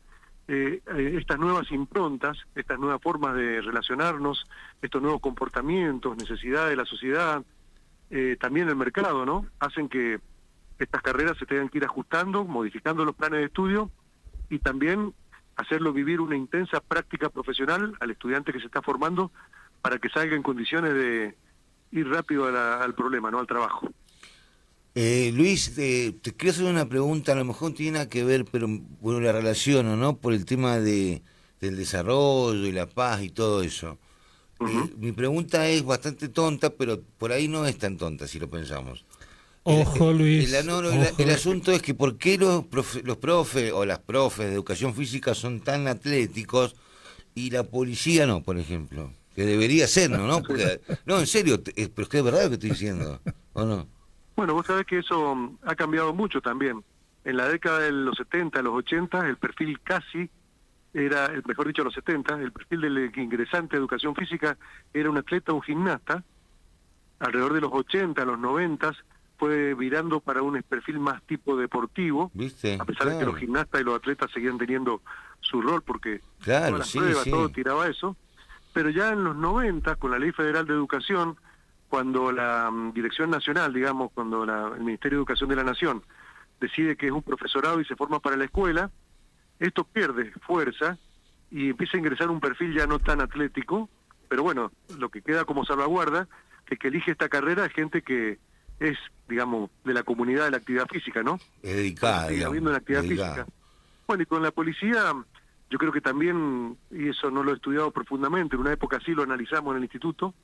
estas nuevas improntas, estas nuevas formas de relacionarnos, estos nuevos comportamientos, necesidades de la sociedad, también el mercado, ¿no? Hacen que estas carreras se tengan que ir ajustando, modificando los planes de estudio y también hacerlo vivir una intensa práctica profesional al estudiante que se está formando para que salga en condiciones de ir rápido al problema, ¿no? Al trabajo. Luis, te quiero hacer una pregunta, a lo mejor no tiene nada que ver, pero bueno, la relaciono, ¿no? Por el tema del desarrollo y la paz y todo eso. Mi pregunta es bastante tonta, pero por ahí no es tan tonta si lo pensamos. Ojo, Luis. El asunto es que ¿por qué los profes o las profes de educación física son tan atléticos y la policía no, por ejemplo? Que debería ser, ¿no? Porque, no, en serio, pero es que es verdad lo que estoy diciendo, ¿o no? Bueno, vos sabés que eso ha cambiado mucho también. En la década de los 70, los 80, el perfil casi era, mejor dicho, los 70, el perfil del ingresante a educación física era un atleta, un gimnasta. Alrededor de los 80, los 90, fue virando para un perfil más tipo deportivo, ¿viste? A pesar de que los gimnastas y los atletas seguían teniendo su rol, porque Claro, todas las sí, pruebas, sí. todo tiraba eso. Pero ya en los 90, con la Ley Federal de Educación, cuando la Dirección Nacional, digamos, cuando el Ministerio de Educación de la Nación decide que es un profesorado y se forma para la escuela, esto pierde fuerza y empieza a ingresar un perfil ya no tan atlético, pero bueno, lo que queda como salvaguarda es que elige esta carrera es gente que es, digamos, de la comunidad de la actividad física, ¿no? Es dedicada, Sigue digamos, habiendo una actividad dedicada. física. Bueno, y con la policía, yo creo que también, y eso no lo he estudiado profundamente, en una época sí lo analizamos en el instituto,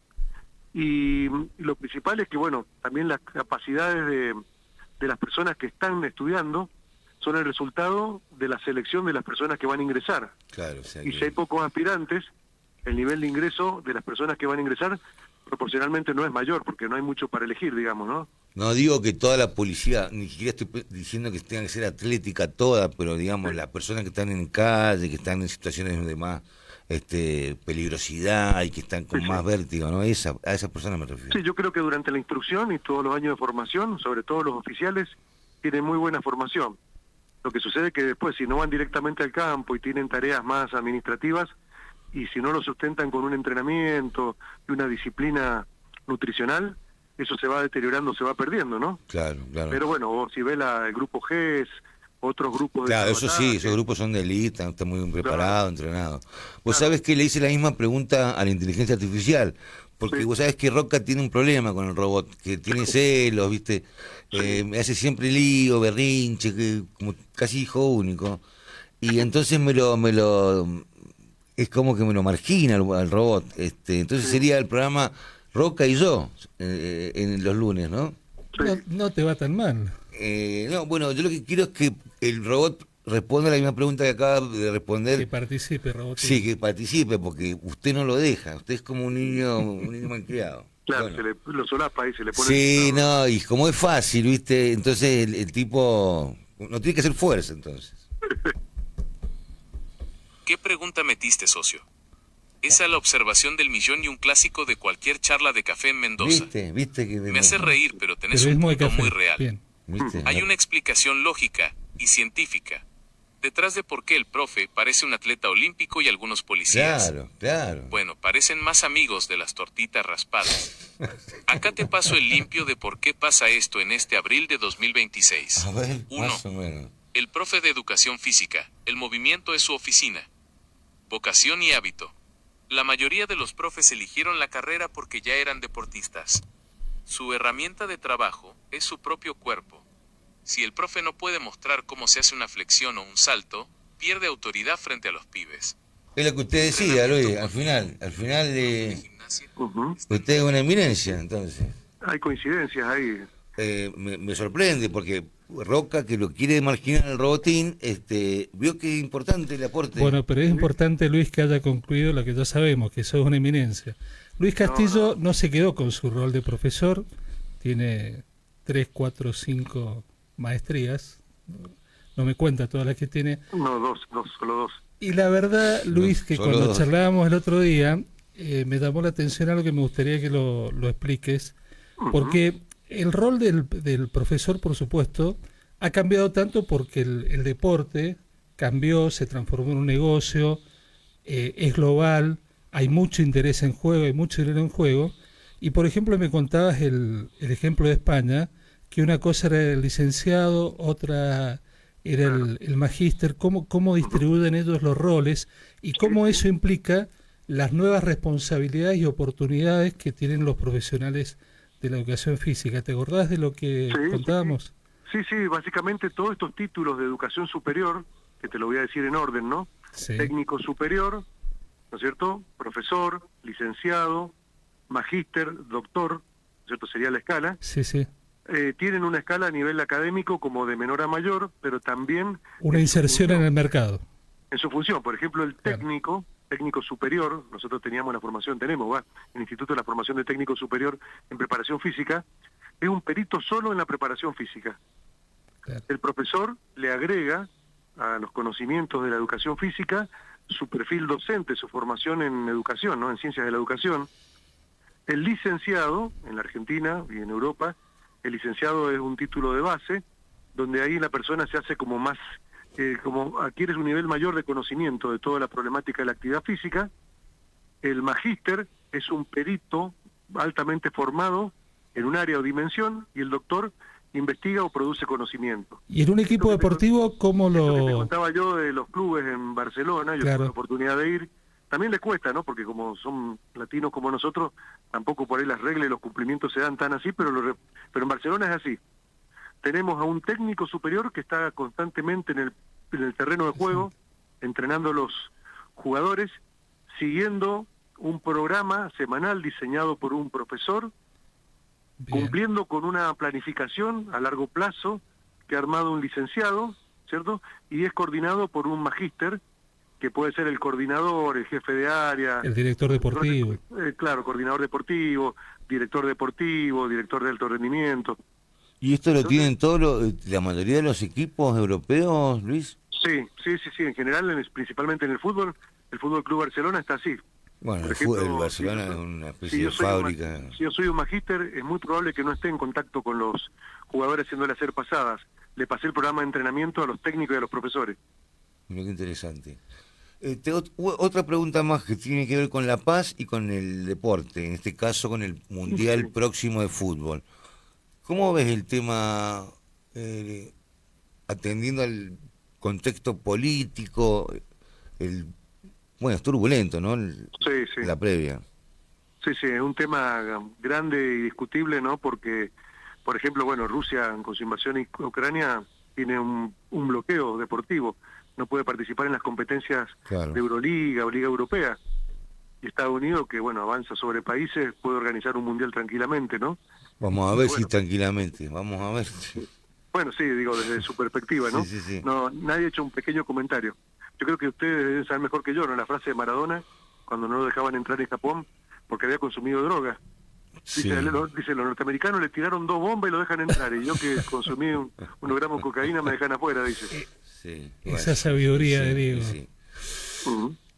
y lo principal es que, bueno, también las capacidades de las personas que están estudiando son el resultado de la selección de las personas que van a ingresar. Claro, o sea Y que- si hay pocos aspirantes, el nivel de ingreso de las personas que van a ingresar proporcionalmente no es mayor, porque no hay mucho para elegir, digamos, ¿no? No digo que toda la policía, ni siquiera estoy diciendo que tenga que ser atlética toda, pero digamos, las personas que están en calle, que están en situaciones de más peligrosidad y que están con más vértigo, ¿no? A esa persona me refiero. Sí, yo creo que durante la instrucción y todos los años de formación, sobre todo los oficiales, tienen muy buena formación. Lo que sucede es que después, si no van directamente al campo y tienen tareas más administrativas, y si no lo sustentan con un entrenamiento y una disciplina nutricional, eso se va deteriorando, se va perdiendo, ¿no? Claro, claro. Pero bueno, vos si ves el grupo GES, otros grupos de Claro, eso sí, sabotaje, esos grupos son de élite, están muy bien preparados, entrenados. Vos sabés que le hice la misma pregunta a la inteligencia artificial, porque vos sabés que Roca tiene un problema con el robot, que tiene celos, ¿viste? Me hace siempre lío, berrinche, como casi hijo único. Y entonces es como que me lo margina al robot. Entonces sería el programa Roca y yo, en los lunes, ¿no? No te va tan mal. No, bueno, yo lo que quiero es que el robot responda la misma pregunta que acaba de responder. Que participe, robot. Sí, que participe, porque usted no lo deja. Usted es como un niño malcriado. claro, se le, lo solapa y se le pone... Sí, no, y como es fácil, ¿viste? Entonces el tipo no tiene que hacer fuerza, entonces. ¿Qué pregunta metiste, socio? Esa es la observación del millón y un clásico de cualquier charla de café en Mendoza. ¿Viste que Me hace reír, pero tenés Pero es un muy punto café. muy real. Bien. ¿Viste? Hay una explicación lógica y científica detrás de por qué el profe parece un atleta olímpico y algunos policías. Claro, claro. Bueno, parecen más amigos de las tortitas raspadas. Acá te paso el limpio de por qué pasa esto en este abril de 2026. A ver, 1. más o menos. El profe de educación física, el movimiento es su oficina. Vocación y hábito. La mayoría de los profes eligieron la carrera porque ya eran deportistas. Su herramienta de trabajo es su propio cuerpo. Si el profe no puede mostrar cómo se hace una flexión o un salto, pierde autoridad frente a los pibes. Es lo que usted decía, Luis, al final usted es una eminencia, entonces. Hay coincidencias ahí. Me sorprende porque Roca, que lo quiere marginar al robotín, vio que es importante el aporte. Bueno, pero es importante, Luis, que haya concluido lo que ya sabemos, que sos una eminencia. Luis Castillo no se quedó con su rol de profesor, tiene 3, 4, 5 maestrías, no me cuenta todas las que tiene. No, solo dos. Y la verdad, Luis, que solo cuando dos. charlábamos el otro día, me llamó la atención algo que me gustaría que lo expliques, porque el rol del profesor, por supuesto, ha cambiado tanto porque el deporte cambió, se transformó en un negocio, es global, hay mucho interés en juego, hay mucho dinero en juego, y por ejemplo me contabas el ejemplo de España, que una cosa era el licenciado, otra era el magíster, cómo distribuyen ellos los roles y cómo eso implica las nuevas responsabilidades y oportunidades que tienen los profesionales de la educación física. ¿Te acordás de lo que contábamos? Sí, básicamente todos estos títulos de educación superior, que te lo voy a decir en orden, ¿no? Sí. Técnico superior, ¿no es cierto? Profesor, licenciado, magíster, doctor, ¿no es cierto? Sería la escala. Sí, sí. Tienen una escala a nivel académico como de menor a mayor, pero también Una inserción en el mercado. en su función. Por ejemplo, el técnico superior, nosotros tenemos la formación, el Instituto de la Formación de Técnico Superior en Preparación Física, es un perito solo en la preparación física. El profesor le agrega a los conocimientos de la educación física su perfil docente, su formación en educación, ¿no? En ciencias de la educación. El licenciado, en la Argentina y en Europa, el licenciado es un título de base, donde ahí la persona se hace como más, como adquiere un nivel mayor de conocimiento de toda la problemática de la actividad física. El magíster es un perito altamente formado en un área o dimensión, y el doctor investiga o produce conocimiento. ¿Y en un equipo deportivo cómo Lo que te lo...? contaba yo de los clubes en Barcelona, yo Claro. tuve la oportunidad de ir, también les cuesta, ¿no? Porque como son latinos como nosotros, tampoco por ahí las reglas y los cumplimientos se dan tan así, pero en Barcelona es así. Tenemos a un técnico superior que está constantemente en el terreno de juego, entrenando a los jugadores, siguiendo un programa semanal diseñado por un profesor, cumpliendo con una planificación a largo plazo que ha armado un licenciado, ¿cierto? Y es coordinado por un magíster, que puede ser el coordinador, el jefe de área, El director deportivo. Claro, coordinador deportivo, director de alto rendimiento. ¿Y esto lo tienen la mayoría de los equipos europeos, Luis? Sí, en general, principalmente en el Fútbol Club Barcelona está así. Bueno, Por el Barcelona es una especie de yo soy fábrica. si yo soy un magíster, es muy probable que no esté en contacto con los jugadores haciéndole hacer pasadas. Le pasé el programa de entrenamiento a los técnicos y a los profesores. Mira qué interesante. Otra pregunta más que tiene que ver con la paz y con el deporte, en este caso con el Mundial próximo de fútbol. ¿Cómo ves el tema atendiendo al contexto político? Bueno, es turbulento, ¿no? La previa. Sí, es un tema grande y discutible, ¿no? Porque, por ejemplo, Rusia con su invasión a Ucrania tiene un bloqueo deportivo. No puede participar en las competencias de Euroliga o Liga Europea. Y Estados Unidos, que avanza sobre países, puede organizar un mundial tranquilamente, ¿no? Vamos a ver si tranquilamente, vamos a ver. Bueno, sí, digo, desde su perspectiva, ¿no? Sí. No, nadie ha hecho un pequeño comentario. Yo creo que ustedes deben saber mejor que yo, ¿no? La frase de Maradona, cuando no lo dejaban entrar en Japón porque había consumido droga. Dice, los norteamericanos le tiraron 2 bombas y lo dejan entrar, y yo que consumí unos gramos de cocaína me dejan afuera, dice. Esa sabiduría de Diego.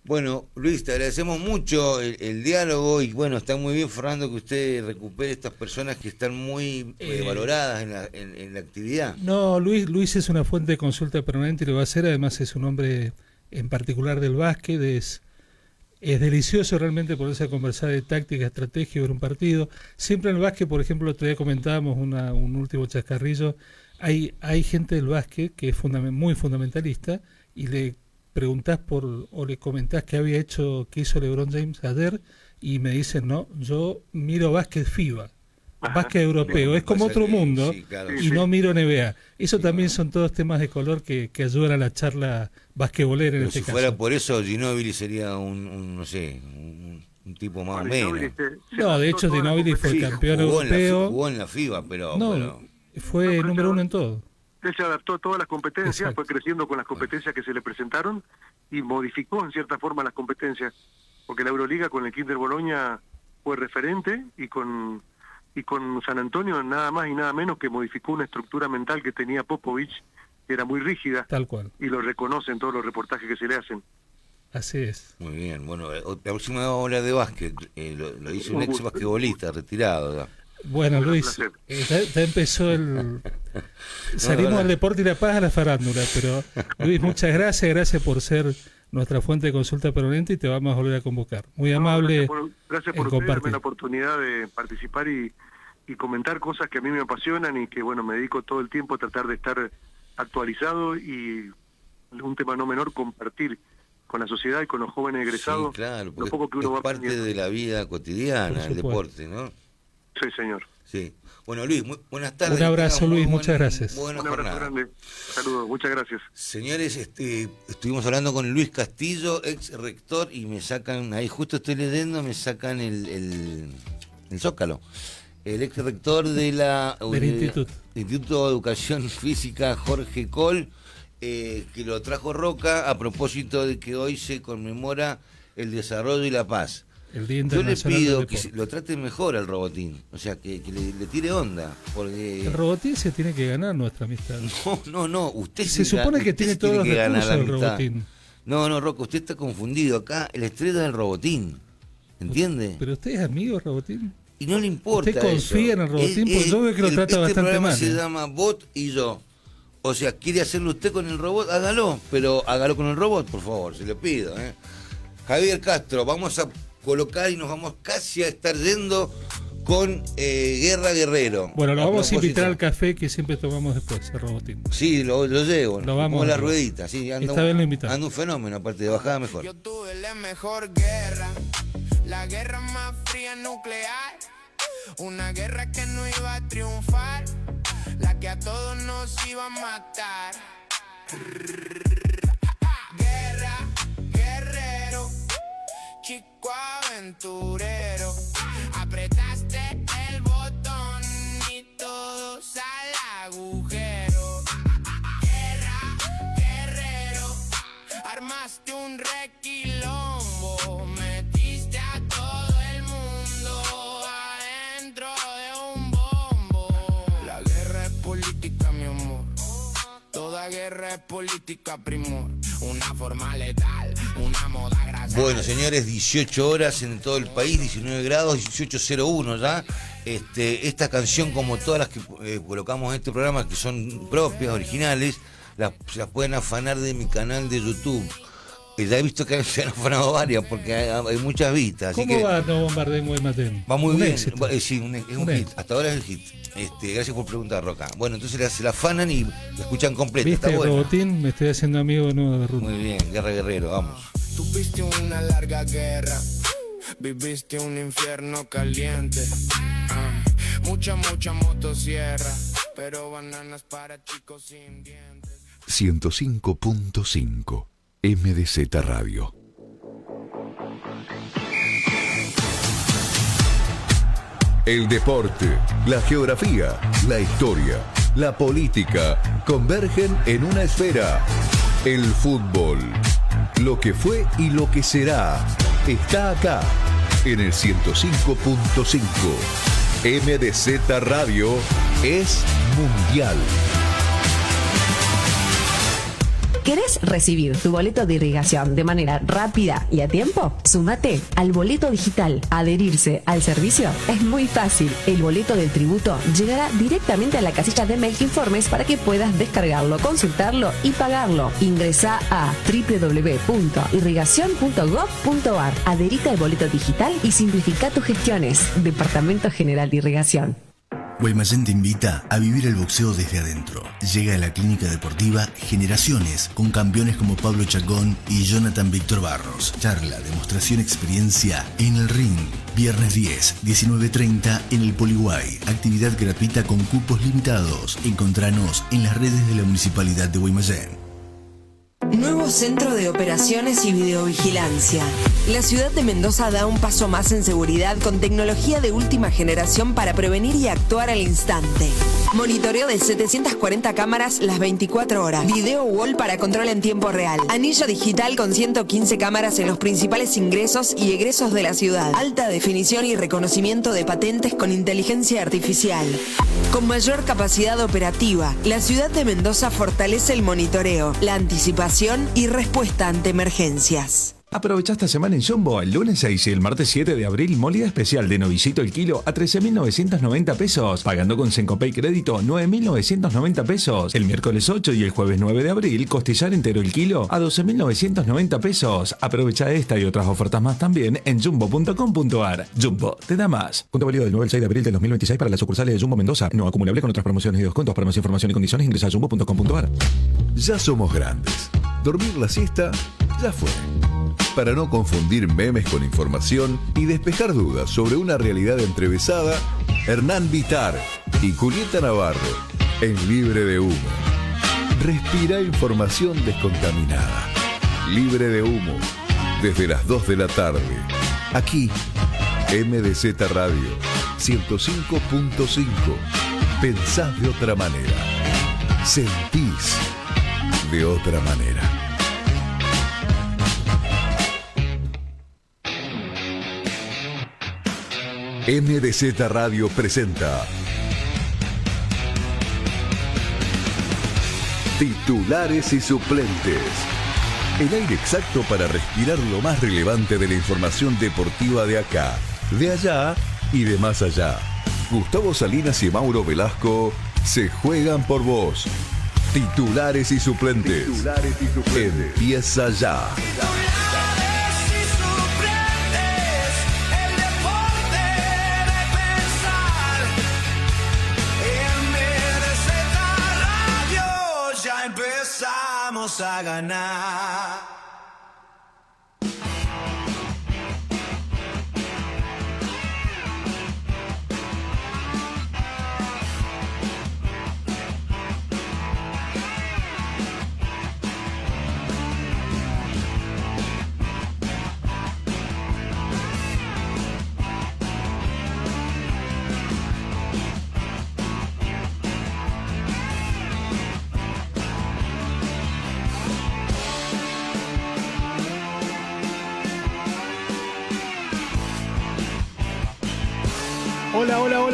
Bueno, Luis, te agradecemos mucho el diálogo, y está muy bien, Fernando, que usted recupere estas personas que están muy valoradas en la actividad. No, Luis es una fuente de consulta permanente y lo va a hacer. Además es un hombre en particular del básquet. Es delicioso realmente poderse a conversar de táctica, estrategia, ver un partido. Siempre en el básquet, por ejemplo, otro día comentábamos un último chascarrillo. Hay gente del básquet que es muy fundamentalista, y le preguntás o le comentás qué hizo LeBron James ayer, y me dicen, no, yo miro básquet FIBA, básquet europeo, es como otro mundo, y no miro NBA. Eso también son todos temas de color que ayudan a la charla basquetbolera en este caso. Si fuera por eso, Ginóbili sería un tipo más o menos. No, de hecho Ginóbili fue campeón europeo. Jugó en la FIBA, pero fue número 1 en todo. Él se adaptó a todas las competencias, fue creciendo con las competencias que se le presentaron y modificó en cierta forma las competencias, porque la Euroliga con el Kinder Bologna fue referente, y con San Antonio nada más y nada menos que modificó una estructura mental que tenía Popovich, que era muy rígida. Tal cual. Y lo reconocen todos los reportajes que se le hacen. Así es. Muy bien, la próxima hora de básquet lo hizo un ex basquetbolista retirado. ¿verdad? Bueno, Luis, ya empezó salimos del deporte y la paz a la farándula, pero Luis, muchas gracias por ser nuestra fuente de consulta permanente, y te vamos a volver a convocar. Muy amable. Gracias por ustedes darme la oportunidad de participar y comentar cosas que a mí me apasionan, y que me dedico todo el tiempo a tratar de estar actualizado, y un tema no menor, compartir con la sociedad y con los jóvenes egresados. Sí, claro, lo poco que uno va parte de la vida cotidiana, el deporte, ¿no? Sí, señor. Sí. Bueno, Luis, buenas tardes. Un abrazo, Luis, muchas gracias. Un abrazo grande. Saludos, muchas gracias. Señores, estuvimos hablando con Luis Castillo, ex rector, y me sacan, ahí justo estoy leyendo, me sacan el Zócalo. El ex rector del Instituto de Educación Física Jorge Coll, que lo trajo Roca a propósito de que hoy se conmemora el desarrollo y la paz. el Día Yo le Internacional pido del que Deporte. lo trate mejor al robotín, o sea, que le tire onda, porque... El robotín se tiene que ganar nuestra amistad. No, usted Se supone que usted tiene se todos los que ganar recursos la el amistad. robotín. No, Rocco, usted está confundido. Acá el estrella es el robotín, ¿entiende? ¿Pero usted es amigo del robotín? Y no le importa. ¿Usted confía eso. en el robotín? Porque yo veo que lo trata este bastante programa mal. se llama Bot y Yo. O sea, quiere hacerlo usted con el robot, hágalo, pero hágalo con el robot, por favor, se lo pido. Javier Castro, vamos a colocar y nos vamos casi a estar yendo con Guerra Guerrero. Bueno, lo vamos a propósito. invitar al café que siempre tomamos después, el robotín. Sí, lo llevo. Lo vamos como a la hacer. ruedita, sí, anda, Esta vez lo invitamos. anda un fenómeno, aparte de bajada mejor. Yo tuve la mejor guerra, la guerra más fría nuclear. Una guerra que no iba a triunfar, la que a todos nos iba a matar. Guerra, guerrero, chico aventurero. Apretaste el botón y todos al agujero. Guerra, guerrero, armaste un requilombo. Metiste a todo el mundo adentro de un bombo. La guerra es política, mi amor. Toda guerra es política, primor. Una forma letal, una moda grasa. Bueno, señores, 18 horas en todo el país, 19 grados, 18:01 ya. Esta canción, como todas las que colocamos en este programa, que son propias, originales, las pueden afanar de mi canal de YouTube. Ya he visto que se han afanado varias, porque hay muchas vistas. Así ¿Cómo que va No Bombardemos de Matén? va muy Un bien. éxito. Sí, es un Un hit. éxito. Hasta ahora es el hit. Gracias por preguntar, Roca. Bueno, entonces se la afanan y la escuchan completa. ¿Viste Está el bueno. robotín? Me estoy haciendo amigo de nuevo de Ruth. Muy bien, Guerra Guerrero, vamos. Tuviste una larga guerra, viviste un infierno caliente. Mucha motosierra, pero bananas para chicos sin dientes. 105.5 MDZ Radio. El deporte, la geografía, la historia, la política convergen en una esfera. El fútbol, lo que fue y lo que será, está acá en el 105.5. MDZ Radio es mundial. ¿Querés recibir tu boleto de irrigación de manera rápida y a tiempo? Sumate al boleto digital. Adherirse al servicio es muy fácil. El boleto del tributo llegará directamente a la casilla de mail informes para que puedas descargarlo, consultarlo y pagarlo. Ingresá a www.irrigacion.gov.ar. Adherite al boleto digital y simplifica tus gestiones. Departamento General de Irrigación. Guaymallén te invita a vivir el boxeo desde adentro. Llega a la clínica deportiva Generaciones, con campeones como Pablo Chacón y Jonathan Víctor Barros. Charla, demostración, experiencia en el ring. Viernes 10, 19:30 en el Poliguay. Actividad gratuita con cupos limitados. Encontranos en las redes de la Municipalidad de Guaymallén. Nuevo centro de operaciones y videovigilancia. La ciudad de Mendoza da un paso más en seguridad con tecnología de última generación para prevenir y actuar al instante. Monitoreo de 740 cámaras las 24 horas. Video wall para control en tiempo real. Anillo digital con 115 cámaras en los principales ingresos y egresos de la ciudad. Alta definición y reconocimiento de patentes con inteligencia artificial. Con mayor capacidad operativa, la ciudad de Mendoza fortalece el monitoreo, la anticipación y respuesta ante emergencias. Aprovecha esta semana en Jumbo, el lunes 6 y el martes 7 de abril, molida especial de novillito el kilo a 13.990 pesos, pagando con Sencopay Crédito 9.990 pesos. El miércoles 8 y el jueves 9 de abril, costillar entero el kilo a 12.990 pesos. Aprovecha esta y otras ofertas más también en jumbo.com.ar. Jumbo, te da más. Punto válido del 9 al 6 de abril del 2026 para las sucursales de Jumbo Mendoza. No acumulable con otras promociones y descuentos. Para más información y condiciones ingresa a jumbo.com.ar. Ya somos grandes. Dormir la siesta ya fue. Para no confundir memes con información y despejar dudas sobre una realidad entrevesada, Hernán Vitar y Julieta Navarro en Libre de Humo. Respira información descontaminada. Libre de Humo. Desde las 2 de la tarde. Aquí, MDZ Radio 105.5. Pensás de otra manera. Sentís de otra manera. MDZ Radio presenta Titulares y suplentes. El aire exacto para respirar lo más relevante de la información deportiva de acá, de allá y de más allá. Gustavo Salinas y Mauro Velasco se juegan por vos. Titulares y suplentes. Empieza ya. Empezamos a ganar.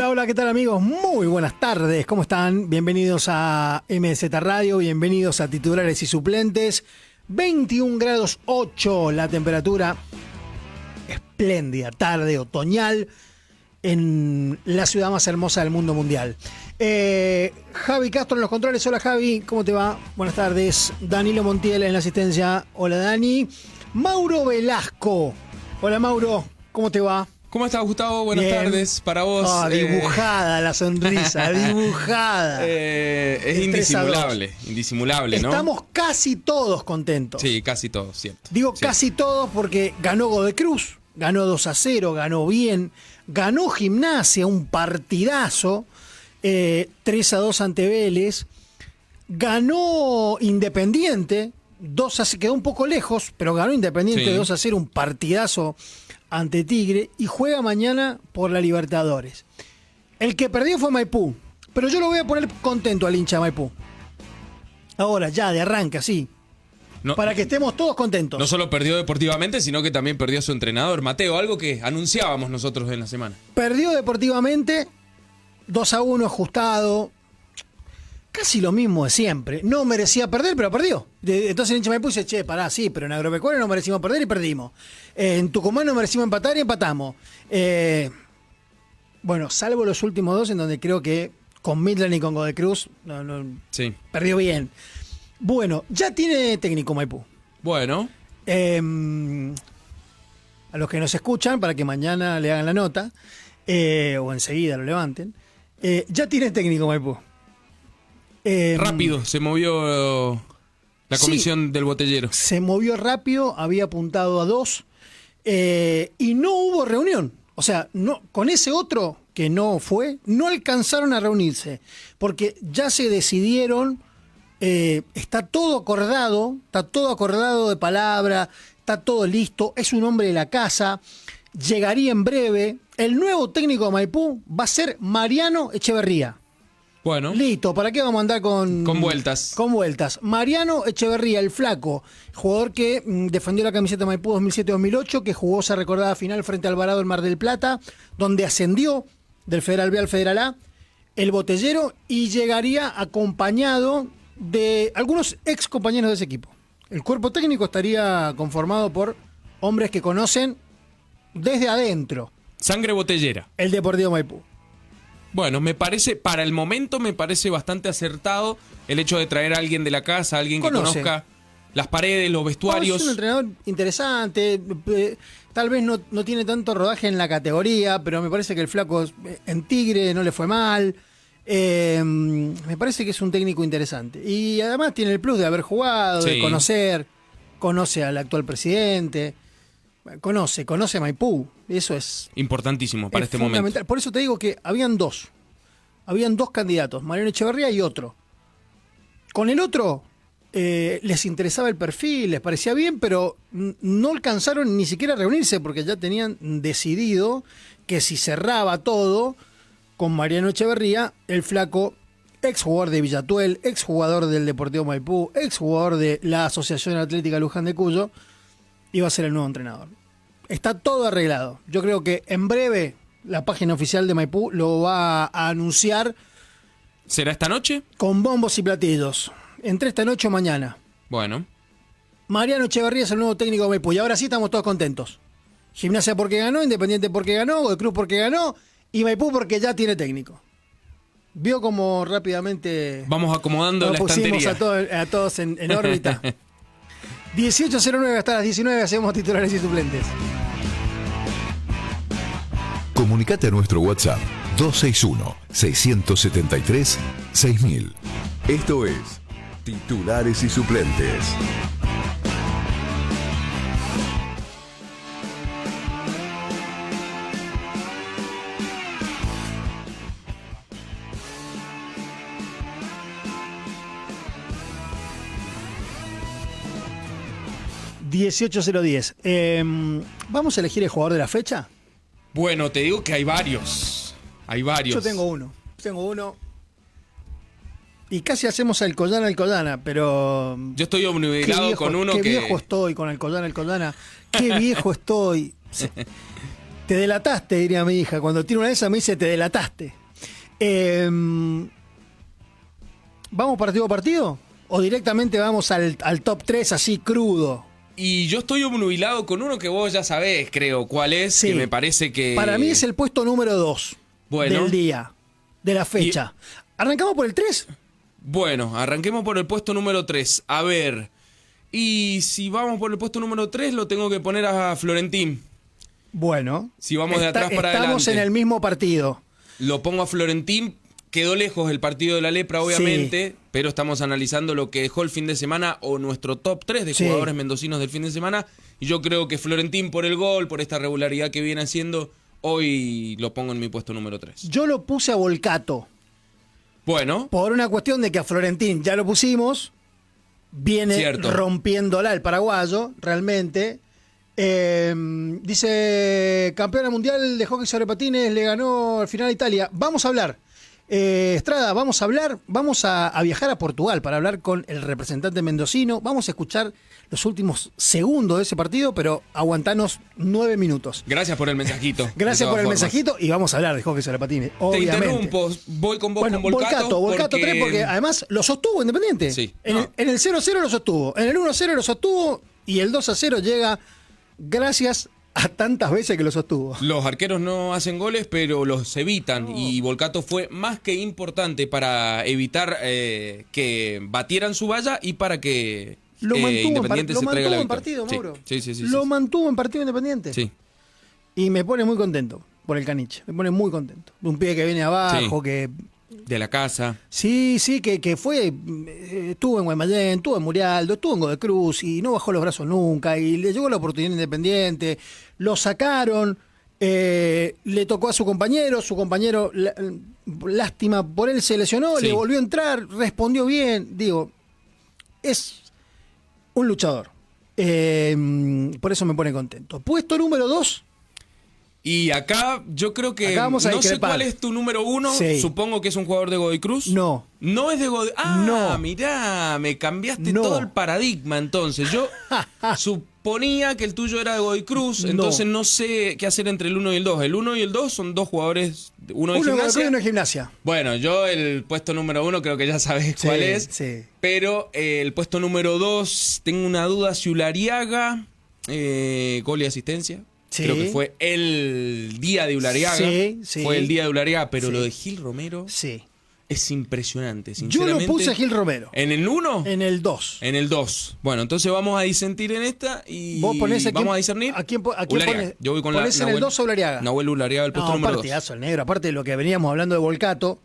Hola, ¿qué tal amigos? Muy buenas tardes, ¿cómo están? Bienvenidos a MDZ Radio, bienvenidos a Titulares y Suplentes. 21 grados 8 la temperatura, espléndida tarde otoñal en la ciudad más hermosa del mundo mundial. Javi Castro en los controles, hola Javi, ¿cómo te va? Buenas tardes. Danilo Montiel en la asistencia, hola Dani. Mauro Velasco, hola Mauro, ¿cómo te va? ¿Cómo estás, Gustavo? Buenas tardes para vos. Dibujada la sonrisa, dibujada. Es indisimulable, ¿no? Estamos casi todos contentos. Sí, casi todos, cierto. Digo casi todos porque ganó Godoy Cruz, ganó 2-0, ganó bien, ganó Gimnasia, un partidazo, 3-2 ante Vélez, ganó Independiente, 2-0, quedó un poco lejos, pero ganó Independiente 2-0, un partidazo ante Tigre, y juega mañana por la Libertadores. El que perdió fue Maipú, pero yo lo voy a poner contento al hincha de Maipú. Ahora, ya, de arranque, así. No, para que estemos todos contentos. No solo perdió deportivamente, sino que también perdió a su entrenador, Mateo, algo que anunciábamos nosotros en la semana. Perdió deportivamente, 2-1 ajustado, casi lo mismo de siempre. No merecía perder, pero perdió. Entonces el hincha Maipú dice, che, pará, sí, pero en Agropecuario no merecimos perder y perdimos. En Tucumán no merecimos empatar y empatamos. Bueno, salvo los últimos dos, en donde creo que con Midland y con Godoy Cruz perdió bien. Bueno, ya tiene técnico Maipú. Bueno. A los que nos escuchan, para que mañana le hagan la nota, o enseguida lo levanten, ya tiene técnico Maipú. Rápido, se movió la comisión del botellero. Se movió rápido, había apuntado a 2 y no hubo reunión. O sea, no, con ese otro que no fue, no alcanzaron a reunirse, porque ya se decidieron, está todo acordado de palabra, está todo listo, es un hombre de la casa, llegaría en breve. El nuevo técnico de Maipú va a ser Mariano Echeverría. Bueno. Listo, ¿para qué vamos a andar con vueltas? Con vueltas. Mariano Echeverría, el flaco, jugador que defendió la camiseta Maipú 2007-2008, que jugó esa recordada final frente a Alvarado en Mar del Plata, donde ascendió del Federal B al Federal A, el botellero, y llegaría acompañado de algunos ex compañeros de ese equipo. El cuerpo técnico estaría conformado por hombres que conocen desde adentro. Sangre botellera. El Deportivo Maipú. Bueno, para el momento me parece bastante acertado el hecho de traer a alguien de la casa, alguien que conozca las paredes, los vestuarios. Es un entrenador interesante, tal vez no tiene tanto rodaje en la categoría, pero me parece que el flaco en Tigre no le fue mal. Me parece que es un técnico interesante. Y además tiene el plus de haber jugado, de conoce al actual presidente. Conoce a Maipú, eso es importantísimo para este momento. Por eso te digo que habían dos candidatos, Mariano Echeverría y otro. Con el otro les interesaba el perfil, les parecía bien, pero no alcanzaron ni siquiera a reunirse porque ya tenían decidido que si cerraba todo con Mariano Echeverría, el flaco, exjugador de Villatuel, exjugador del Deportivo Maipú, exjugador de la Asociación Atlética Luján de Cuyo, iba a ser el nuevo entrenador. Está todo arreglado. Yo creo que en breve la página oficial de Maipú lo va a anunciar. ¿Será esta noche? Con bombos y platillos. Entre esta noche o mañana. Bueno. Mariano Echeverría es el nuevo técnico de Maipú. Y ahora sí estamos todos contentos. Gimnasia porque ganó, Independiente porque ganó, Godoy Cruz porque ganó y Maipú porque ya tiene técnico. Vio como rápidamente vamos acomodando la pusimos estantería. a todos en órbita. 18:09 hasta las 19 hacemos titulares y suplentes. Comunicate a nuestro WhatsApp 261-673-6000. Esto es Titulares y Suplentes. ¿Vamos a elegir el jugador de la fecha? Bueno, te digo que hay varios. Hay varios. Yo tengo uno. Y casi hacemos Alcoyana, pero... Yo estoy obnubilado con uno qué que... Qué viejo estoy con Alcoyana. Qué viejo estoy. Te delataste, diría mi hija. Cuando tiene una de esas me dice, te delataste. ¿Vamos partido a partido? ¿O directamente vamos al top 3 así crudo? Y yo estoy obnubilado con uno que vos ya sabés, creo, cuál es, sí. Que me parece que... Para mí es el puesto número 2 del día, de la fecha. ¿Arrancamos por el 3? Bueno, arranquemos por el puesto número 3. A ver, y si vamos por el puesto número 3, lo tengo que poner a Florentín. Bueno. Si vamos de atrás para adelante. Estamos en el mismo partido. Lo pongo a Florentín. Quedó lejos el partido de la lepra, obviamente, sí. Pero estamos analizando lo que dejó el fin de semana o nuestro top 3 de jugadores mendocinos del fin de semana. Y yo creo que Florentín, por el gol, por esta regularidad que viene haciendo, hoy lo pongo en mi puesto número 3. Yo lo puse a Volcato. Bueno. Por una cuestión de que a Florentín ya lo pusimos. Viene rompiéndola el paraguayo, realmente. Dice, campeona mundial de hockey sobre patines, le ganó al final a Italia. Vamos a hablar. Estrada, vamos a viajar a Portugal para hablar con el representante mendocino. Vamos a escuchar los últimos segundos de ese partido, pero aguantanos 9 minutos. Gracias por el mensajito. Gracias por el mensajito y vamos a hablar de hockey sobre patines, obviamente. Te interrumpo, voy con vos con Volcato. Volcato 3 porque además lo sostuvo Independiente. Sí. En el 0-0 lo sostuvo, en el 1-0 lo sostuvo y el 2-0 llega gracias a tantas veces que lo sostuvo. Los arqueros no hacen goles, pero los evitan. Y Volcato fue más que importante para evitar que batieran su valla y para que Independiente se traiga la victoria. Lo mantuvo en partido, Mauro. Sí. Lo mantuvo en partido Independiente. Sí. Y me pone muy contento por el Caniche. Me pone muy contento. Un pibe que viene abajo, que... De la casa. Sí, que fue, estuvo en Guaymallén, estuvo en Murialdo, estuvo en Godoy Cruz y no bajó los brazos nunca y le llegó la oportunidad Independiente, lo sacaron, le tocó a su compañero, lástima por él se lesionó, le volvió a entrar, respondió bien, digo, es un luchador, por eso me pone contento. Puesto número 2. Y acá yo creo que no sé cuál es tu número 1. Supongo que es un jugador de Godoy Cruz. No. No es de Godoy. Mirá, me cambiaste todo el paradigma entonces. Yo suponía que el tuyo era de Godoy Cruz, entonces no sé qué hacer entre el 1 y el 2. El 1 y el 2 son dos jugadores, uno de Gimnasia. Uno de Gimnasia. Bueno, yo el puesto número 1 creo que ya sabes cuál es. Sí. Pero el puesto número 2, tengo una duda si Ulariaga, gol y asistencia. Sí. Creo que fue el día de Ulariaga. Sí. Fue el día de Ulariaga, pero lo de Gil Romero es impresionante, sinceramente. Yo lo puse a Gil Romero. ¿En el 1? En el 2. En el 2. Bueno, entonces vamos a disentir en esta y ¿vos ponés vamos a discernir. ¿A quién pones? Yo voy con ¿Ponés en el 2 o Ulariaga? Nahuel Ulariaga, el puesto número 2. Partidazo el negro. Aparte de lo que veníamos hablando de Volcato,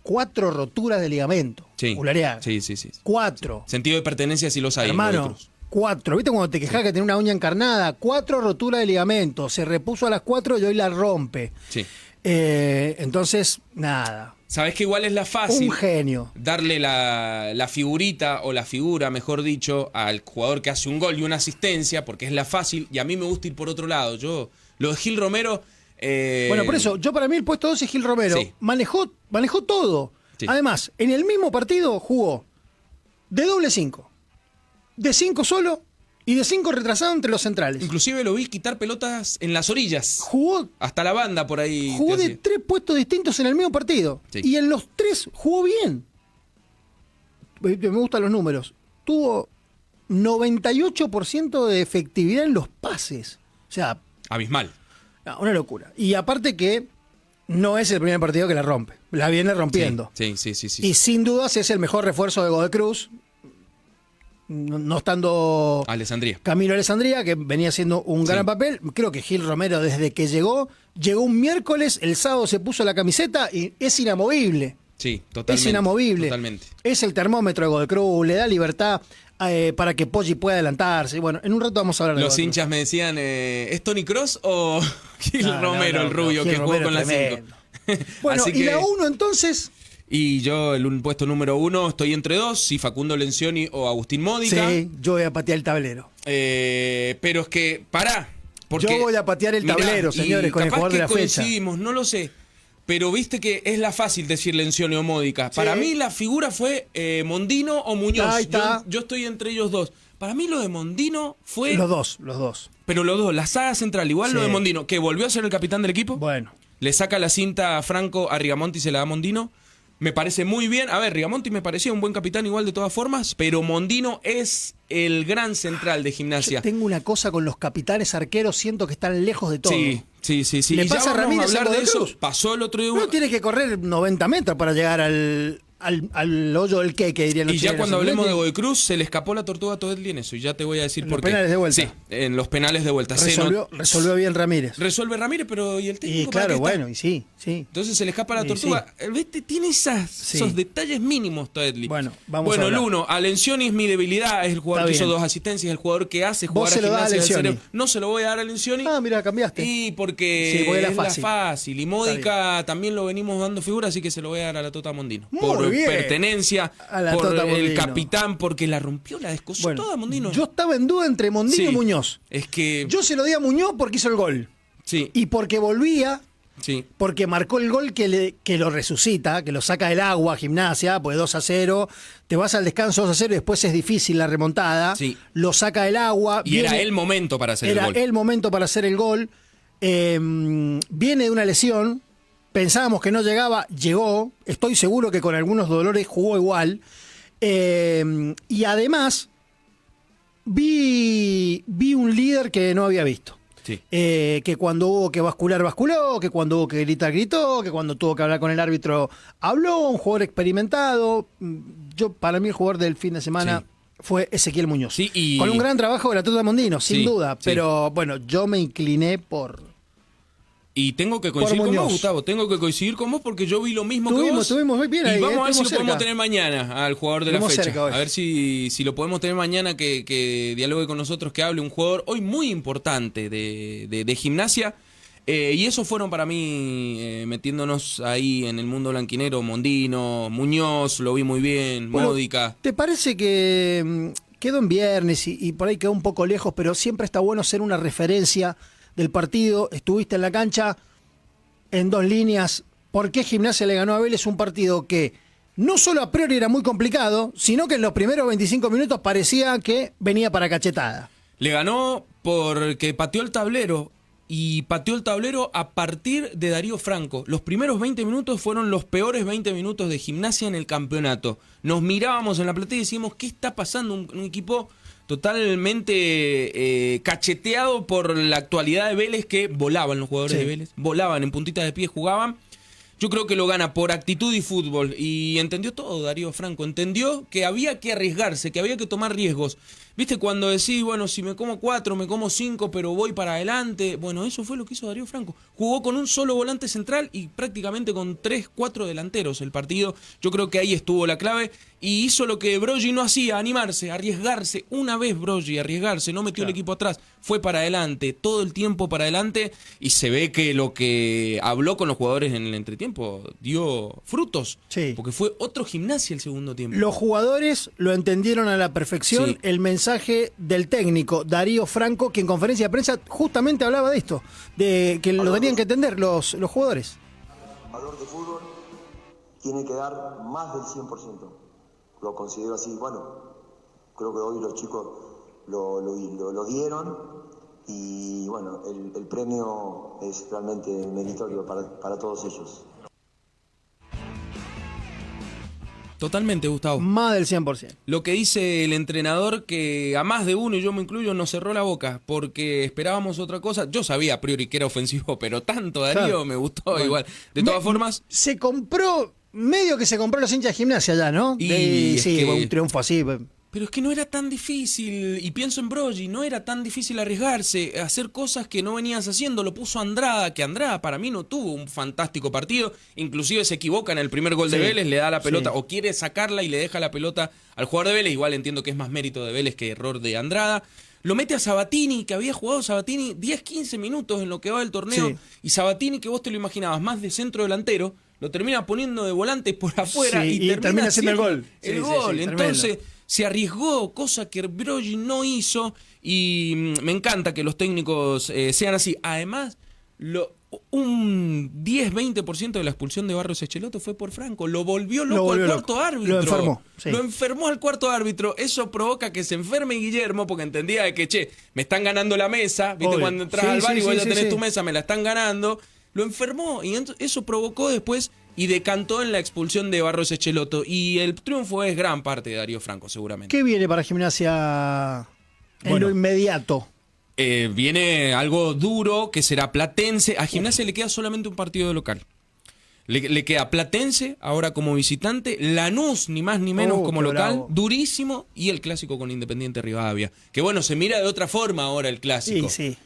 4 roturas de ligamento. Sí. Ulariaga. Sí. 4. Sentido de pertenencia sí los hay. Hermano. 4, ¿viste cuando te quejas que tiene una uña encarnada? 4 roturas de ligamento, se repuso a las 4 y hoy la rompe. Sí. Entonces, nada. ¿Sabés que igual es la fácil? Un genio. Darle la figurita o la figura, mejor dicho, al jugador que hace un gol y una asistencia, porque es la fácil, y a mí me gusta ir por otro lado. Lo de Gil Romero... Bueno, por eso, para mí el puesto 2 es Gil Romero. Sí. Manejó todo. Sí. Además, en el mismo partido jugó de doble 5. De 5 solo Y de 5 retrasado entre los centrales. Inclusive lo vi quitar pelotas en las orillas. Jugó. Hasta la banda por ahí. Jugó de 3 puestos distintos en el mismo partido. Sí. Y en los 3 jugó bien. Me gustan los números. Tuvo 98% de efectividad en los pases. O sea, abismal. Una locura. Y aparte que no es el primer partido que la rompe. La viene rompiendo. Sí. Y sin dudas es el mejor refuerzo de Godoy Cruz. No estando Alessandría. Camilo Alessandría, que venía haciendo un gran papel. Creo que Gil Romero, desde que llegó un miércoles, el sábado se puso la camiseta y es inamovible. Sí, totalmente. Es inamovible. Totalmente. Es el termómetro de Godoy Cruz, le da libertad para que Poggi pueda adelantarse. Bueno, en un rato vamos a hablar de Los hinchas me decían, ¿es Tony Cross o Gil Romero, el rubio, Gil que jugó Romero con la 5? Bueno, Así y la 1 entonces... Y yo, el puesto número 1, estoy entre 2, si Facundo Lencioni o Agustín Módica. Sí, yo voy a patear el tablero. Pero es que, pará. Porque, yo voy a patear el tablero, señores, con el jugador de la fecha. Coincidimos, no lo sé. Pero viste que es la fácil decir Lencioni o Módica. Sí. Para mí la figura fue Mondino o Muñoz. Ahí está. Yo estoy entre ellos dos. Para mí lo de Mondino fue... Los dos. Pero los dos, la saga central, igual Sí. lo de Mondino, que volvió a ser el capitán del equipo. Bueno. Le saca la cinta a Franco, a Rigamonti se la da a Mondino. Me parece muy bien. A ver, Rigamonti me parecía un buen capitán igual de todas formas, pero Mondino es el gran central de Gimnasia. Yo tengo una cosa con los capitanes arqueros, siento que están lejos de todo. Sí. Le Y pasa ya a vamos Ramírez a hablar de eso. Cruz. Pasó el otro día. No tienes que correr 90 metros para llegar al hoyo del que dirían los Y ya chilenos. cuando hablemos de Godoy Cruz, se le escapó la tortuga a Toedli en eso. Y ya te voy a decir por qué. Los penales de vuelta. Sí, en los penales de vuelta. Resolvió bien Ramírez. Resuelve Ramírez, pero ¿y el técnico? Y para claro, qué está? bueno, y sí. Entonces se le escapa la Sí, tortuga. ¿Viste? Tiene esos detalles mínimos, Toedli. Bueno, vamos a el hablar. 1, a Lencioni es mi debilidad. Es el jugador Está que hizo bien. 2 asistencias, el jugador que hace Vos jugar se a lo das a Gimnasia del Lencioni. Cerebro. No se lo voy a dar a Lencioni. Ah, mira, cambiaste. Y porque Sí, porque era es fácil. la fácil. Y Módica también lo venimos dando figura, así que se lo voy a dar a la Tota Mondino. Muy por bien. pertenencia, A la por Tota el Mondino. capitán, porque la rompió, la descosó Bueno, toda Mondino. yo estaba en duda entre Mondino Sí. y Muñoz. Es que... Yo se lo di a Muñoz porque hizo el gol. Sí. Y porque volvía, Sí. porque marcó el gol que lo resucita, que lo saca del agua a Gimnasia, pues 2-0, te vas al descanso 2-0 y después es difícil la remontada. Sí. Lo saca del agua. Y era el momento para hacer el gol. Era el momento para hacer el gol. Viene de una lesión. Pensábamos que no llegaba, llegó. Estoy seguro que con algunos dolores jugó igual. Y además, vi un líder que no había visto. Sí. Que cuando hubo que bascular, basculó, que cuando hubo que gritar, gritó, que cuando tuvo que hablar con el árbitro, habló, un jugador experimentado. Para mí el jugador del fin de semana fue Ezequiel Muñoz. Sí, y... Con un gran trabajo de la Tota Mondino, sin Sí, duda. sí. Pero bueno, yo me incliné por... Y tengo que coincidir con Muñoz. vos, Gustavo. Tengo que coincidir con vos porque yo vi lo mismo que vos. Estuvimos muy bien ahí. Y vamos a ver si lo estuvimos podemos cerca. tener mañana al jugador de la Estuvimos fecha. cerca hoy. A ver si lo podemos tener mañana, que dialogue con nosotros, que hable un jugador hoy muy importante de Gimnasia. Y esos fueron para mí, metiéndonos ahí en el mundo blanquinero, Mondino, Muñoz, lo vi muy bien, Bueno, Módica. ¿Te parece que quedó en viernes y por ahí quedó un poco lejos, pero siempre está bueno ser una referencia del partido? Estuviste en la cancha en 2 líneas. ¿Por qué Gimnasia le ganó a Vélez un partido que no solo a priori era muy complicado, sino que en los primeros 25 minutos parecía que venía para cachetada? Le ganó porque pateó el tablero. Y pateó el tablero a partir de Darío Franco. Los primeros 20 minutos fueron los peores 20 minutos de Gimnasia en el campeonato. Nos mirábamos en la platea y decíamos, ¿qué está pasando? Un equipo totalmente cacheteado por la actualidad de Vélez, que volaban los jugadores de Vélez. Volaban, en puntitas de pie jugaban. Yo creo que lo gana por actitud y fútbol. Y entendió todo Darío Franco. Entendió que había que arriesgarse, que había que tomar riesgos. ¿Viste cuando decís, bueno, si me como 4, me como 5, pero voy para adelante? Bueno, eso fue lo que hizo Darío Franco. Jugó con un solo volante central y prácticamente con 3, 4 delanteros el partido. Yo creo que ahí estuvo la clave. Y hizo lo que Broggi no hacía, animarse, arriesgarse. Una vez Broggi, arriesgarse, no metió el equipo atrás. Fue para adelante, todo el tiempo para adelante. Y se ve que lo que habló con los jugadores en el entretiempo dio frutos. Sí. Porque fue otro Gimnasia el segundo tiempo. Los jugadores lo entendieron a la perfección. Sí. El mensaje del técnico Darío Franco, que en conferencia de prensa justamente hablaba de esto, de que lo tenían que entender los jugadores. El valor de fútbol tiene que dar más del 100%. Lo considero así. Bueno, creo que hoy los chicos lo dieron y bueno, el premio es realmente meritorio para todos ellos. Totalmente, Gustavo. Más del 100%. Lo que dice el entrenador, que a más de uno, y yo me incluyo, nos cerró la boca, porque esperábamos otra cosa. Yo sabía a priori que era ofensivo, pero tanto, Darío, Claro. me gustó igual. De todas formas... Se compró, medio que se compró los hinchas de Gimnasia ya, ¿no? Y es sí, que- un triunfo así. Pero es que no era tan difícil, y pienso en Broggi, no era tan difícil arriesgarse, hacer cosas que no venías haciendo. Lo puso Andrada, que Andrada para mí no tuvo un fantástico partido, inclusive se equivoca en el primer gol de Sí, Vélez, le da la pelota, sí. o quiere sacarla y le deja la pelota al jugador de Vélez. Igual entiendo que es más mérito de Vélez que error de Andrada. Lo mete a Sabatini, que había jugado Sabatini 10-15 minutos en lo que va del torneo, Sí. y Sabatini, que vos te lo imaginabas más de centro delantero, lo termina poniendo de volante por afuera Sí, y termina haciendo el gol. El Sí, sí, gol. sí, Entonces tremendo. se arriesgó, cosa que Broggi no hizo, y me encanta que los técnicos sean así. Además, un 10-20% de la expulsión de Barros Echeloto fue por Franco. Lo volvió loco al cuarto árbitro. Lo enfermó. Sí. Lo enfermó al cuarto árbitro. Eso provoca que se enferme Guillermo, porque entendía de que, che, me están ganando la mesa. ¿Viste? Obvio. Cuando entras Sí, al bar sí, y vos sí, ya sí, tenés sí. tu mesa, me la están ganando. Lo enfermó, y eso provocó después y decantó en la expulsión de Barros Echeloto. Y el triunfo es gran parte de Darío Franco, seguramente. ¿Qué viene para Gimnasia en Bueno. lo inmediato? Viene algo duro, que será Platense. A Gimnasia le queda solamente un partido de local. Le queda Platense, ahora como visitante, Lanús, ni más ni menos, como qué local, bravo. durísimo, y el clásico con Independiente Rivadavia. Que bueno, se mira de otra forma ahora el clásico. Sí, sí.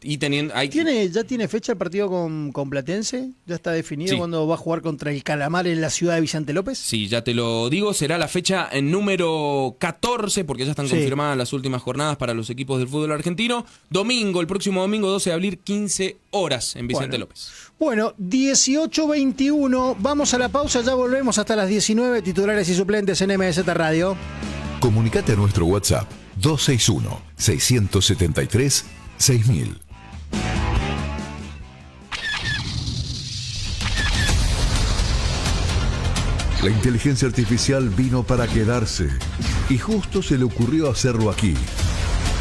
Y teniendo... ¿Ya tiene fecha el partido con Platense? ¿Ya está definido Sí. cuándo va a jugar contra el Calamar en la ciudad de Vicente López? Sí, ya te lo digo, será la fecha en número 14, porque ya están Sí. confirmadas las últimas jornadas para los equipos del fútbol argentino. Domingo, el próximo domingo, 12 de abril, 15 horas en Vicente Bueno. López. Bueno, 18:21, vamos a la pausa, ya volvemos hasta las 19, titulares y suplentes en MZ Radio. Comunicate a nuestro WhatsApp 261-673-6000. La inteligencia artificial vino para quedarse y justo se le ocurrió hacerlo aquí.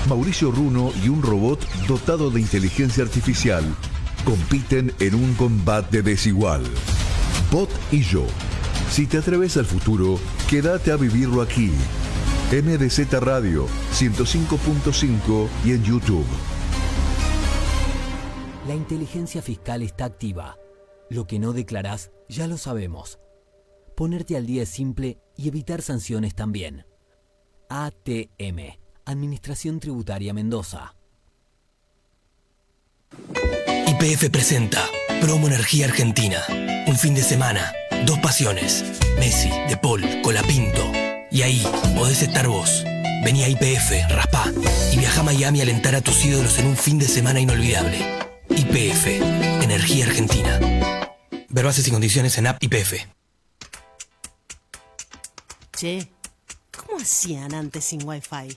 Mauricio Runo y un robot dotado de inteligencia artificial compiten en un combate desigual. Bot y yo. Si te atreves al futuro, quédate a vivirlo aquí. MDZ Radio 105.5 y en YouTube. La inteligencia fiscal está activa. Lo que no declarás, ya lo sabemos. Ponerte al día es simple y evitar sanciones también. ATM, Administración Tributaria Mendoza. YPF presenta Promo Energía Argentina. Un fin de semana, 2 pasiones. Messi, De Paul, Colapinto. Y ahí podés estar vos. Vení a YPF, raspá y viaja a Miami a alentar a tus ídolos en un fin de semana inolvidable. YPF, Energía Argentina. Ver bases y condiciones en app YPF. Che, ¿cómo hacían antes sin Wi-Fi?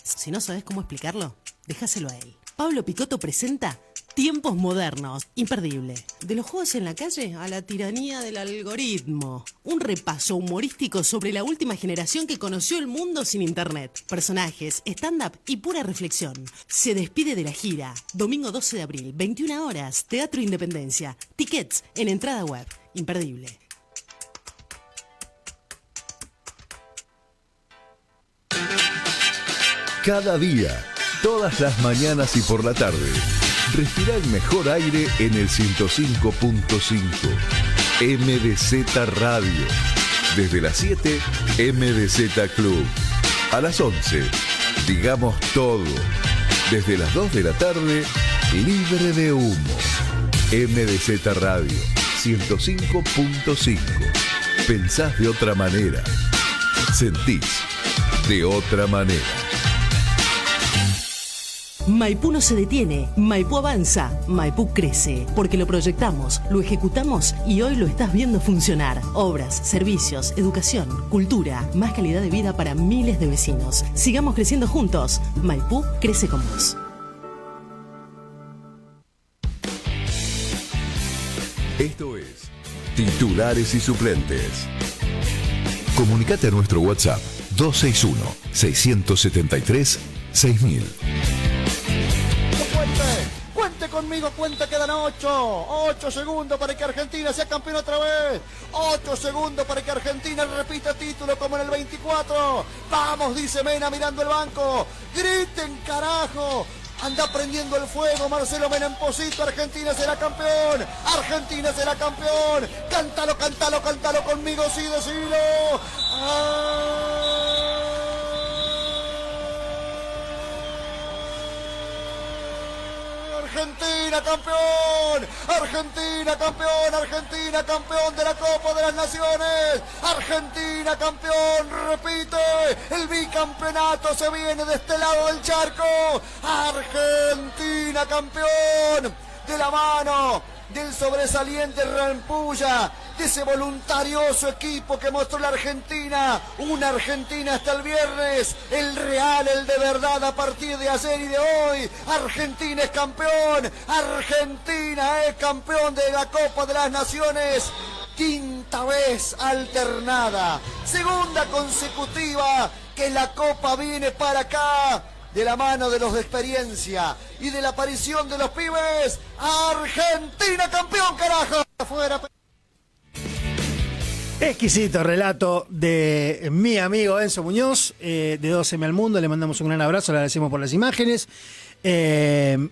Si no sabes cómo explicarlo, déjaselo a él. Pablo Picotto presenta Tiempos Modernos, imperdible. De los juegos en la calle a la tiranía del algoritmo. Un repaso humorístico sobre la última generación que conoció el mundo sin internet. Personajes, stand-up y pura reflexión. Se despide de la gira. Domingo 12 de abril, 21 horas, Teatro Independencia. Tickets en entrada web. Imperdible. Cada día, todas las mañanas y por la tarde. Respira el mejor aire en el 105.5. MDZ Radio. Desde las 7, MDZ Club. A las 11, digamos todo. Desde las 2 de la tarde, libre de humo. MDZ Radio 105.5. Pensás de otra manera. Sentís de otra manera. Maipú no se detiene, Maipú avanza, Maipú crece, porque lo proyectamos, lo ejecutamos y hoy lo estás viendo funcionar. Obras, servicios, educación, cultura, más calidad de vida para miles de vecinos. Sigamos creciendo juntos. Maipú crece con vos. Esto es Titulares y Suplentes. Comunicate a nuestro WhatsApp 261-673-6000. 6000. Cuente conmigo, cuente, quedan 8 segundos para que Argentina sea campeón otra vez. 8 segundos para que Argentina repita título como en el 24. Vamos, dice Mena mirando el banco. Griten, carajo. Anda prendiendo el fuego Marcelo Mena en Posito. Argentina será campeón. Argentina será campeón. Cántalo, cántalo, cántalo conmigo, sí, decilo. Argentina campeón, Argentina campeón, Argentina campeón de la Copa de las Naciones, Argentina campeón, repite, el bicampeonato se viene de este lado del charco, Argentina campeón, de la mano del sobresaliente Rampulla, de ese voluntarioso equipo que mostró la Argentina, una Argentina hasta el viernes, el real, el de verdad a partir de ayer y de hoy. Argentina es campeón, Argentina es campeón de la Copa de las Naciones, quinta vez alternada, segunda consecutiva que la Copa viene para acá. De la mano de los de experiencia y de la aparición de los pibes, Argentina campeón, carajo. Afuera. Exquisito relato de mi amigo Enzo Muñoz, de 12M al Mundo. Le mandamos un gran abrazo, le agradecemos por las imágenes.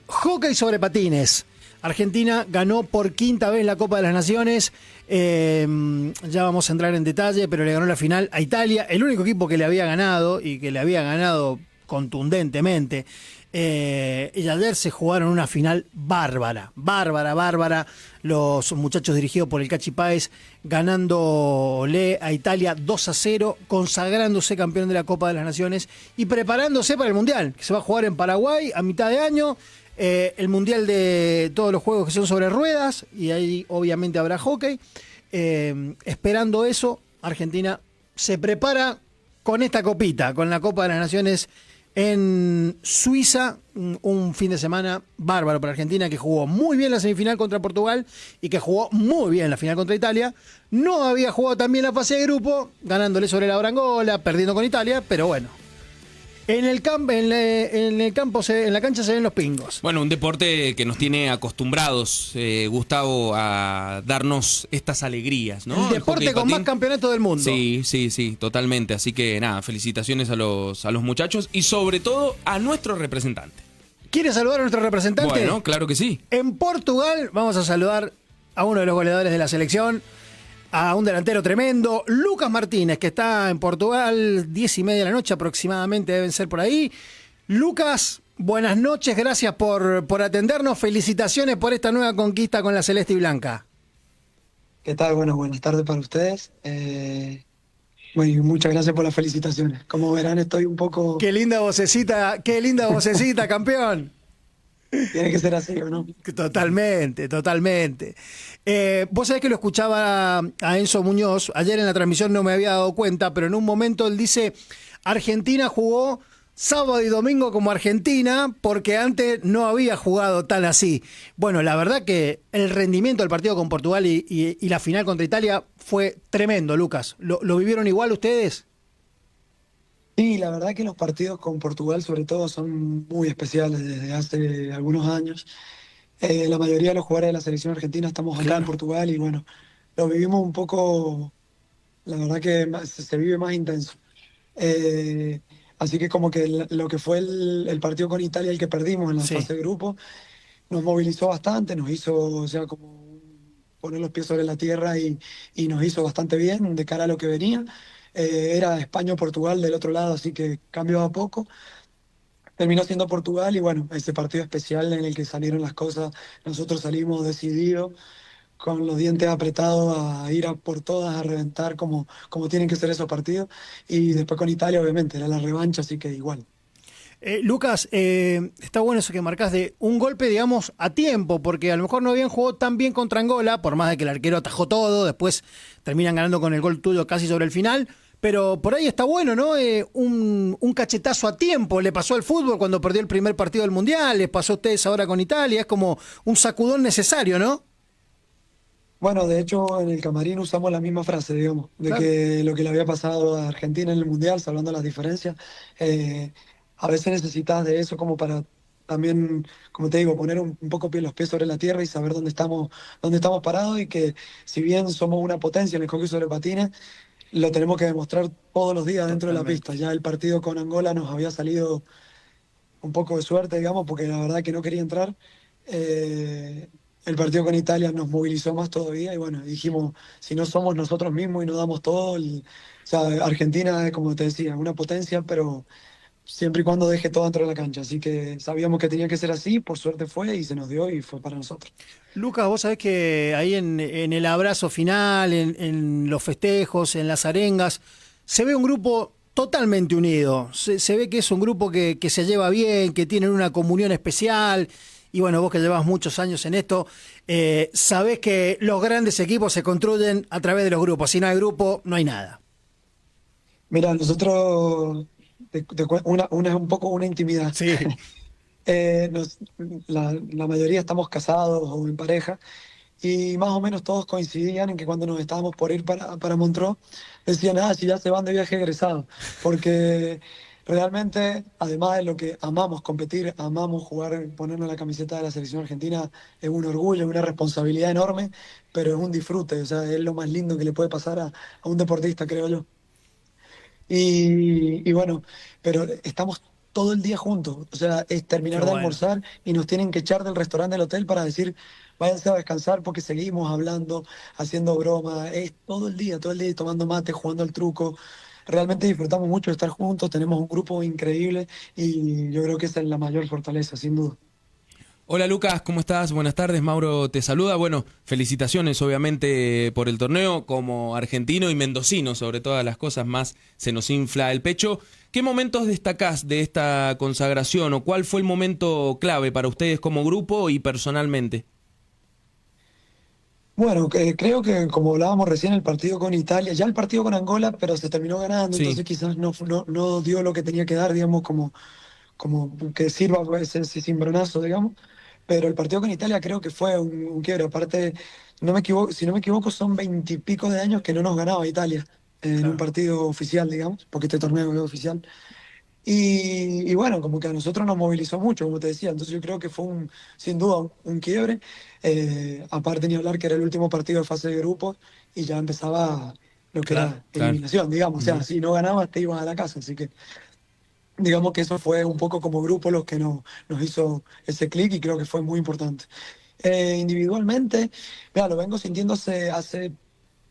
Hockey sobre patines. Argentina ganó por quinta vez la Copa de las Naciones. Ya vamos a entrar en detalle, pero le ganó la final a Italia, el único equipo que le había ganado y que le había ganado contundentemente. Y ayer se jugaron una final bárbara. Los muchachos dirigidos por el Cachi Páez ganándole a Italia 2-0, consagrándose campeón de la Copa de las Naciones y preparándose para el Mundial, que se va a jugar en Paraguay a mitad de año. El Mundial de todos los juegos que son sobre ruedas, y ahí obviamente habrá hockey. Esperando eso, Argentina se prepara con esta copita, con la Copa de las Naciones en Suiza, un fin de semana bárbaro para Argentina, que jugó muy bien la semifinal contra Portugal y que jugó muy bien la final contra Italia. No había jugado tan bien la fase de grupo, ganándole sobre la Angola, perdiendo con Italia, pero bueno. En la cancha se ven los pingos. Bueno, un deporte que nos tiene acostumbrados, Gustavo, a darnos estas alegrías, ¿no? El deporte con más campeonatos del mundo. Sí, totalmente. Así que nada, felicitaciones a los muchachos y sobre todo a nuestro representante. ¿Quieres saludar a nuestro representante? Bueno, claro que sí. En Portugal vamos a saludar a uno de los goleadores de la selección, a un delantero tremendo, Lucas Martínez, que está en Portugal, 10:30 de la noche aproximadamente, deben ser por ahí. Lucas, buenas noches, gracias por atendernos, felicitaciones por esta nueva conquista con la Celeste y Blanca. ¿Qué tal? Bueno, buenas tardes para ustedes. Bueno, y muchas gracias por las felicitaciones. Como verán, estoy un poco... Qué linda vocecita, campeón. Tiene que ser así, ¿o no? Totalmente. Vos sabés que lo escuchaba a Enzo Muñoz, ayer en la transmisión no me había dado cuenta, pero en un momento él dice, Argentina jugó sábado y domingo como Argentina, porque antes no había jugado tan así. Bueno, la verdad que el rendimiento del partido con Portugal y la final contra Italia fue tremendo, Lucas. ¿Lo vivieron igual ustedes? Sí, la verdad que los partidos con Portugal sobre todo son muy especiales desde hace algunos años. La mayoría de los jugadores de la selección argentina estamos acá en Portugal y bueno, lo vivimos un poco, la verdad que se vive más intenso. Así que como que lo que fue el partido con Italia, el que perdimos en la fase de grupo, nos movilizó bastante, nos hizo, o sea, como poner los pies sobre la tierra y nos hizo bastante bien de cara a lo que venía. Era España o Portugal del otro lado, así que cambió a poco. Terminó siendo Portugal y bueno, ese partido especial en el que salieron las cosas, nosotros salimos decididos, con los dientes apretados a ir a por todas, a reventar como tienen que ser esos partidos. Y después con Italia, obviamente, era la revancha, así que igual. Lucas, está bueno eso que marcás de un golpe, digamos, a tiempo, porque a lo mejor no habían jugado tan bien contra Angola, por más de que el arquero atajó todo, después terminan ganando con el gol tuyo casi sobre el final. Pero por ahí está bueno, ¿no? Un cachetazo a tiempo le pasó al fútbol cuando perdió el primer partido del Mundial, les pasó a ustedes ahora con Italia, es como un sacudón necesario, ¿no? Bueno, de hecho en el camarín usamos la misma frase, digamos, de que lo que le había pasado a Argentina en el Mundial, salvando las diferencias, a veces necesitas de eso como para también, como te digo, poner un poco los pies sobre la tierra y saber dónde estamos parados, y que si bien somos una potencia en el hockey sobre patines, lo tenemos que demostrar todos los días dentro de la pista. Ya el partido con Angola nos había salido un poco de suerte, digamos, porque la verdad que no quería entrar. El partido con Italia nos movilizó más todavía y bueno, dijimos, si no somos nosotros mismos y no damos todo, o sea, Argentina, como te decía, una potencia, pero siempre y cuando deje todo dentro de la cancha. Así que sabíamos que tenía que ser así, por suerte fue y se nos dio y fue para nosotros. Lucas, vos sabés que ahí en el abrazo final, en los festejos, en las arengas, se ve un grupo totalmente unido. Se ve que es un grupo que se lleva bien, que tienen una comunión especial. Y bueno, vos que llevas muchos años en esto, sabés que los grandes equipos se construyen a través de los grupos. Si no hay grupo, no hay nada. Mira, nosotros... Una es un poco una intimidad. Sí. La mayoría estamos casados o en pareja y más o menos todos coincidían en que cuando nos estábamos por ir para Montreux decían, si ya se van de viaje egresado, porque realmente, además de lo que amamos competir, amamos jugar, ponernos la camiseta de la selección argentina, es un orgullo, una responsabilidad enorme, pero es un disfrute, o sea, es lo más lindo que le puede pasar a un deportista, creo yo. Y bueno, pero estamos todo el día juntos, o sea, es terminar de almorzar y nos tienen que echar del restaurante del hotel para decir, váyanse a descansar porque seguimos hablando, haciendo bromas, es todo el día tomando mate, jugando al truco. Realmente disfrutamos mucho de estar juntos, tenemos un grupo increíble y yo creo que esa es la mayor fortaleza, sin duda. Hola Lucas, ¿cómo estás? Buenas tardes, Mauro te saluda. Bueno, felicitaciones obviamente por el torneo, como argentino y mendocino, sobre todas las cosas más se nos infla el pecho. ¿Qué momentos destacás de esta consagración o cuál fue el momento clave para ustedes como grupo y personalmente? Bueno, creo que como hablábamos recién, el partido con Italia, ya el partido con Angola, pero se terminó ganando, sí. Entonces quizás no dio lo que tenía que dar, digamos, como que sirva ese cimbronazo, digamos. Pero el partido con Italia creo que fue un quiebre. Aparte, si no me equivoco, son 20 y pico de años que no nos ganaba Italia en un partido oficial, digamos, porque este torneo es oficial. Y bueno, como que a nosotros nos movilizó mucho, como te decía. Entonces yo creo que fue sin duda un quiebre. Aparte ni hablar que era el último partido de fase de grupos y ya empezaba lo que era eliminación, digamos. O sea, si no ganabas te ibas a la casa, así que... Digamos que eso fue un poco como grupo los que nos hizo ese clic y creo que fue muy importante. Individualmente, mira, lo vengo sintiendo hace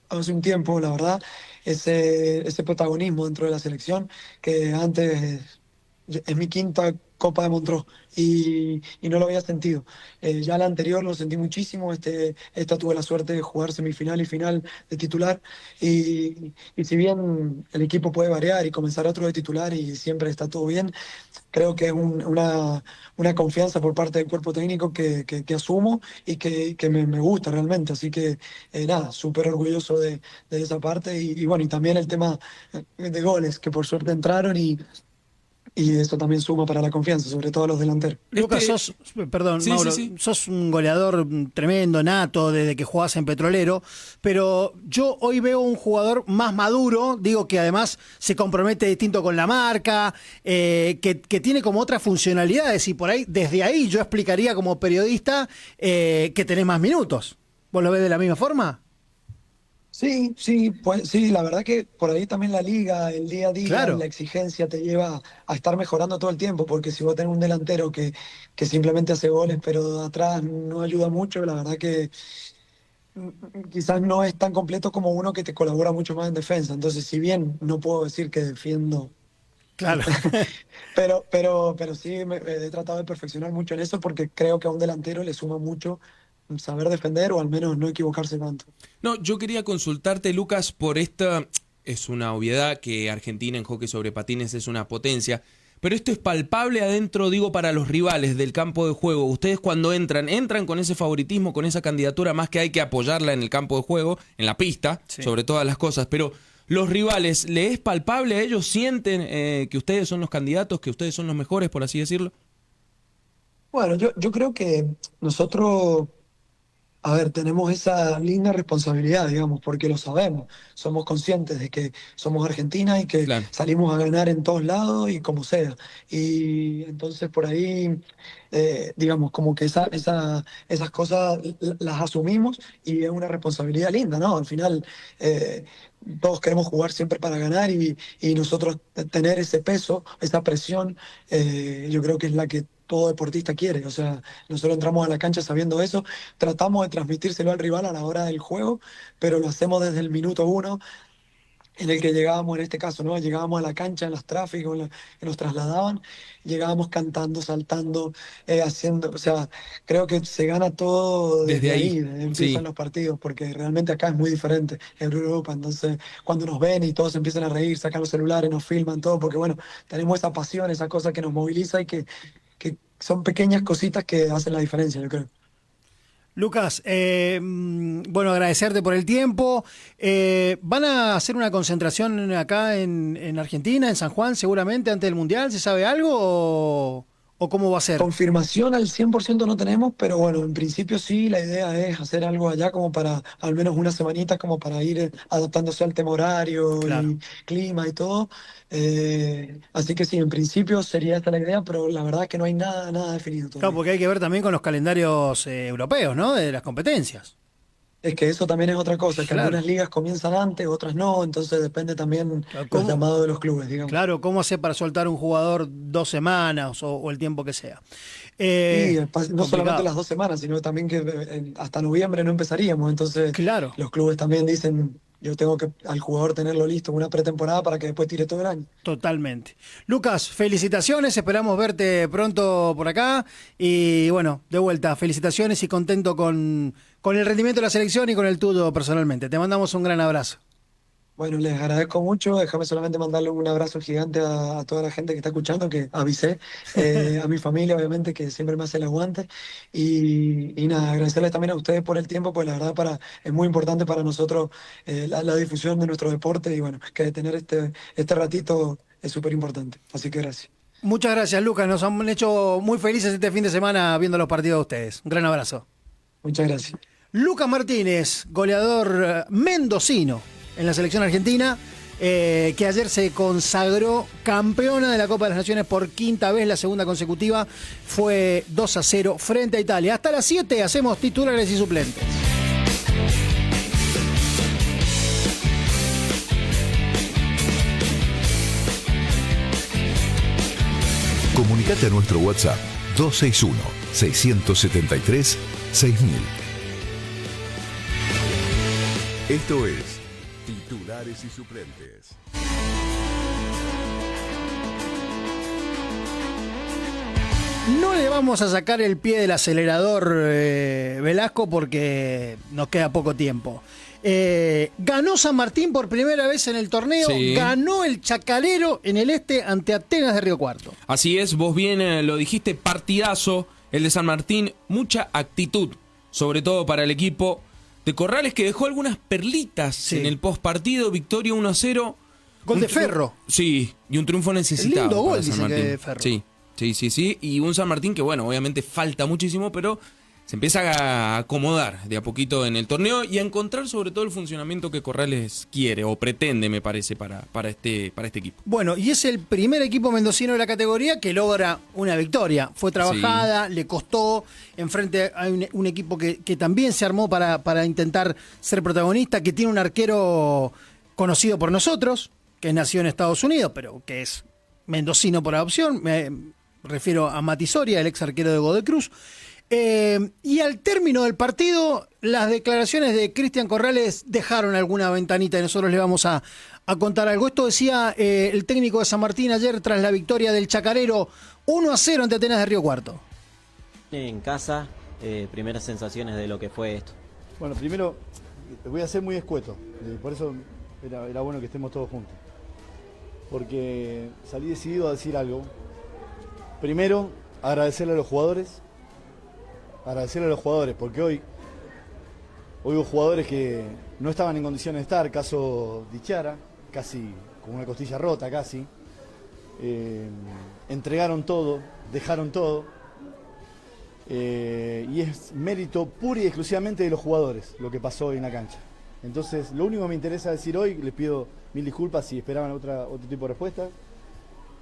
un tiempo, la verdad, ese protagonismo dentro de la selección, que antes es mi quinta Copa de Montreux y no lo había sentido. Ya la anterior lo sentí muchísimo, esta tuve la suerte de jugar semifinal y final de titular y si bien el equipo puede variar y comenzar otro de titular y siempre está todo bien, creo que es una confianza por parte del cuerpo técnico que asumo y que me gusta realmente, así que nada, súper orgulloso de esa parte y bueno, y también el tema de goles, que por suerte entraron y eso también suma para la confianza, sobre todo a los delanteros. Lucas, Mauro, sos un goleador tremendo, nato, desde que jugás en Petrolero, pero yo hoy veo un jugador más maduro, digo que además se compromete distinto con la marca, que tiene como otras funcionalidades y por ahí, desde ahí yo explicaría como periodista que tenés más minutos. ¿Vos lo ves de la misma forma? Sí, pues sí, la verdad que por ahí también la liga, el día a día, claro, la exigencia te lleva a estar mejorando todo el tiempo, porque si vos tenés un delantero que simplemente hace goles, pero de atrás no ayuda mucho, la verdad que quizás no es tan completo como uno que te colabora mucho más en defensa. Entonces, si bien no puedo decir que defiendo, claro, pero sí he tratado de perfeccionar mucho en eso, porque creo que a un delantero le suma mucho saber defender o al menos no equivocarse tanto. No, yo quería consultarte, Lucas, por esta... Es una obviedad que Argentina en hockey sobre patines es una potencia, pero esto es palpable adentro, digo, para los rivales del campo de juego. Ustedes cuando entran con ese favoritismo, con esa candidatura, más que hay que apoyarla en el campo de juego, en la pista, sobre todas las cosas, pero los rivales, ¿le es palpable a ellos? ¿Sienten que ustedes son los candidatos, que ustedes son los mejores, por así decirlo? Bueno, yo creo que nosotros... a ver, tenemos esa linda responsabilidad, digamos, porque lo sabemos, somos conscientes de que somos Argentina y que salimos a ganar en todos lados y como sea. Y entonces por ahí, digamos, como que esas cosas las asumimos y es una responsabilidad linda, ¿no? Al final, todos queremos jugar siempre para ganar y nosotros tener ese peso, esa presión, yo creo que es la que todo deportista quiere. O sea, nosotros entramos a la cancha sabiendo eso, tratamos de transmitírselo al rival a la hora del juego, pero lo hacemos desde el minuto 1 en el que llegábamos, en este caso, ¿no? Llegábamos a la cancha en los tráficos, que nos trasladaban, llegábamos cantando, saltando, haciendo, o sea, creo que se gana todo desde ahí, empiezan los partidos, porque realmente acá es muy diferente en Europa. Entonces, cuando nos ven y todos empiezan a reír, sacan los celulares, nos filman todo, porque bueno, tenemos esa pasión, esa cosa que nos moviliza y que son pequeñas cositas que hacen la diferencia, yo creo. Lucas, bueno, agradecerte por el tiempo. ¿Van a hacer una concentración acá en Argentina, en San Juan, seguramente, antes del Mundial? ¿Se sabe algo o cómo va a ser? Confirmación al 100% no tenemos, pero bueno, en principio sí, la idea es hacer algo allá como para al menos una semanita, como para ir adaptándose al tema horario y clima y todo. Así que sí, en principio sería esta la idea, pero la verdad es que no hay nada definido todavía. Claro, porque hay que ver también con los calendarios europeos, ¿no? De las competencias. Es que eso también es otra cosa, que algunas ligas comienzan antes, otras no, entonces depende también del llamado de los clubes, digamos. Claro, ¿cómo hacer para soltar un jugador 2 semanas o el tiempo que sea? No solamente las 2 semanas, sino también que hasta noviembre no empezaríamos, entonces los clubes también dicen, yo tengo que al jugador tenerlo listo en una pretemporada para que después tire todo el año. Totalmente. Lucas, felicitaciones, esperamos verte pronto por acá y bueno, de vuelta, felicitaciones y contento con el rendimiento de la selección y con el tuyo personalmente. Te mandamos un gran abrazo. Bueno, les agradezco mucho. Déjame solamente mandarle un abrazo gigante a toda la gente que está escuchando, que avisé, a mi familia, obviamente, que siempre me hace el aguante. Y nada, agradecerles también a ustedes por el tiempo, pues la verdad es muy importante para nosotros la difusión de nuestro deporte y bueno, que tener este ratito es súper importante. Así que gracias. Muchas gracias, Lucas. Nos han hecho muy felices este fin de semana viendo los partidos de ustedes. Un gran abrazo. Muchas gracias. Lucas Martínez, goleador mendocino en la selección argentina, que ayer se consagró campeona de la Copa de las Naciones por 5ª vez, la segunda consecutiva, fue 2-0 frente a Italia. Hasta las 7 hacemos titulares y suplentes. Comunicate a nuestro WhatsApp 261-673-6000. Esto es Titulares y Suplentes. No le vamos a sacar el pie del acelerador, Velasco, porque nos queda poco tiempo. Ganó San Martín por primera vez en el torneo, ganó el Chacarero en el Este ante Atenas de Río Cuarto. Así es, vos bien lo dijiste, partidazo el de San Martín, mucha actitud, sobre todo para el equipo de Corrales, que dejó algunas perlitas en el postpartido, victoria 1-0. Gol de Ferro. Sí, y un triunfo necesitado. Lindo gol, para San Martín. de Ferro. Sí, y un San Martín que, bueno, obviamente falta muchísimo, pero se empieza a acomodar de a poquito en el torneo y a encontrar sobre todo el funcionamiento que Corrales quiere o pretende, me parece, para este equipo. Bueno, y es el primer equipo mendocino de la categoría que logra una victoria. Fue trabajada, le costó, enfrente a un equipo que también se armó para intentar ser protagonista, que tiene un arquero conocido por nosotros, que nació en Estados Unidos, pero que es mendocino por adopción. Me refiero a Mati Soria, el ex arquero de Godoy Cruz. Y al término del partido, las declaraciones de Cristian Corrales dejaron alguna ventanita y nosotros le vamos a contar algo. Esto decía el técnico de San Martín ayer tras la victoria del Chacarero 1-0 ante Atenas de Río Cuarto. En casa, primeras sensaciones de lo que fue esto. Bueno, primero voy a ser muy escueto, por eso era bueno que estemos todos juntos. Porque salí decidido a decir algo. Primero, agradecerle a los jugadores, porque hoy hubo jugadores que no estaban en condiciones de estar, caso Dichara, casi con una costilla rota casi, entregaron todo, dejaron todo, Y es mérito puro y exclusivamente de los jugadores lo que pasó hoy en la cancha. Entonces, lo único que me interesa decir hoy, les pido mil disculpas si esperaban otro tipo de respuesta,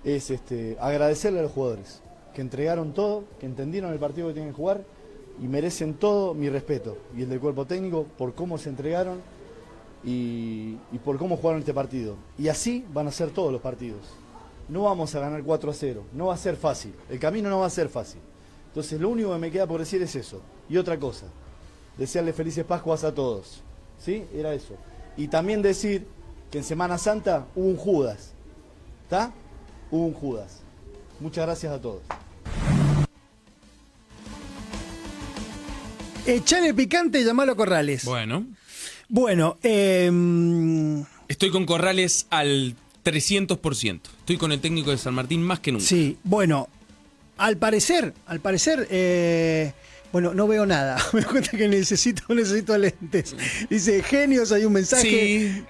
es agradecerle a los jugadores que entregaron todo, que entendieron el partido que tienen que jugar y merecen todo mi respeto y el del cuerpo técnico por cómo se entregaron y por cómo jugaron este partido. Y así van a ser todos los partidos. No vamos a ganar 4-0, no va a ser fácil, el camino no va a ser fácil. Entonces lo único que me queda por decir es eso. Y otra cosa, desearle felices Pascuas a todos. ¿Sí? Era eso. Y también decir que en Semana Santa hubo un Judas. ¿Está? Hubo un Judas. Muchas gracias a todos. Echale picante y llamalo Corrales. Bueno, estoy con Corrales al 300%. Estoy con el técnico de San Martín más que nunca. Sí, bueno, al parecer, bueno, no veo nada. Me doy cuenta que necesito lentes. Dice, genios, hay un mensaje. Sí.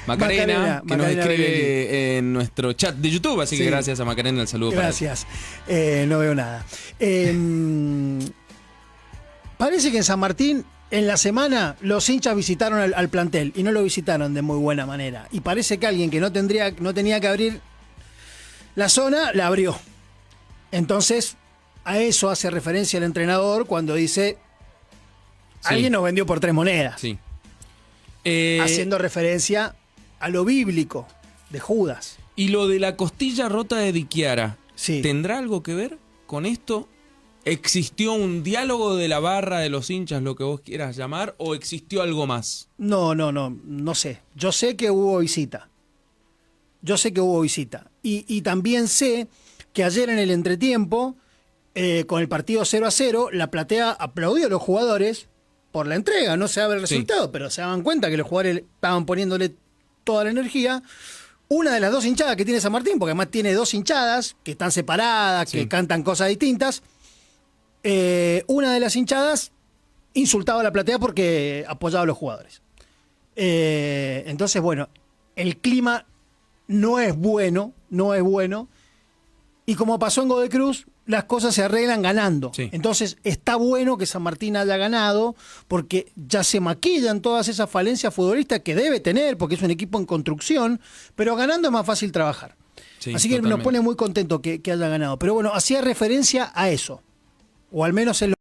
Macarena, que nos escribe en nuestro chat de YouTube, así que gracias a Macarena, el saludo. Gracias. No veo nada. Parece que en San Martín, en la semana, los hinchas visitaron al plantel y no lo visitaron de muy buena manera. Y parece que alguien que no tenía que abrir la zona, la abrió. Entonces, a eso hace referencia el entrenador cuando dice, alguien nos vendió por 3 monedas. Sí. Haciendo referencia a lo bíblico de Judas. Y lo de la costilla rota de Di Chiara, ¿tendrá algo que ver con esto? ¿Existió un diálogo de la barra, de los hinchas, lo que vos quieras llamar, o existió algo más? No sé. Yo sé que hubo visita. Y también sé que ayer en el entretiempo, con el partido 0-0, la platea aplaudió a los jugadores por la entrega. No se sabe el resultado, pero se daban cuenta que los jugadores estaban poniéndole toda la energía. Una de las 2 hinchadas que tiene San Martín, porque además tiene 2 hinchadas que están separadas, que cantan cosas distintas. Una de las hinchadas insultaba a la platea porque apoyaba a los jugadores. Entonces, bueno, el clima no es bueno. Y como pasó en Godoy Cruz, las cosas se arreglan ganando. Entonces, está bueno que San Martín haya ganado, porque ya se maquillan todas esas falencias futbolistas que debe tener, porque es un equipo en construcción, pero ganando es más fácil trabajar. Así que nos pone muy contento que haya ganado. Pero bueno, hacía referencia a eso. O al menos es lo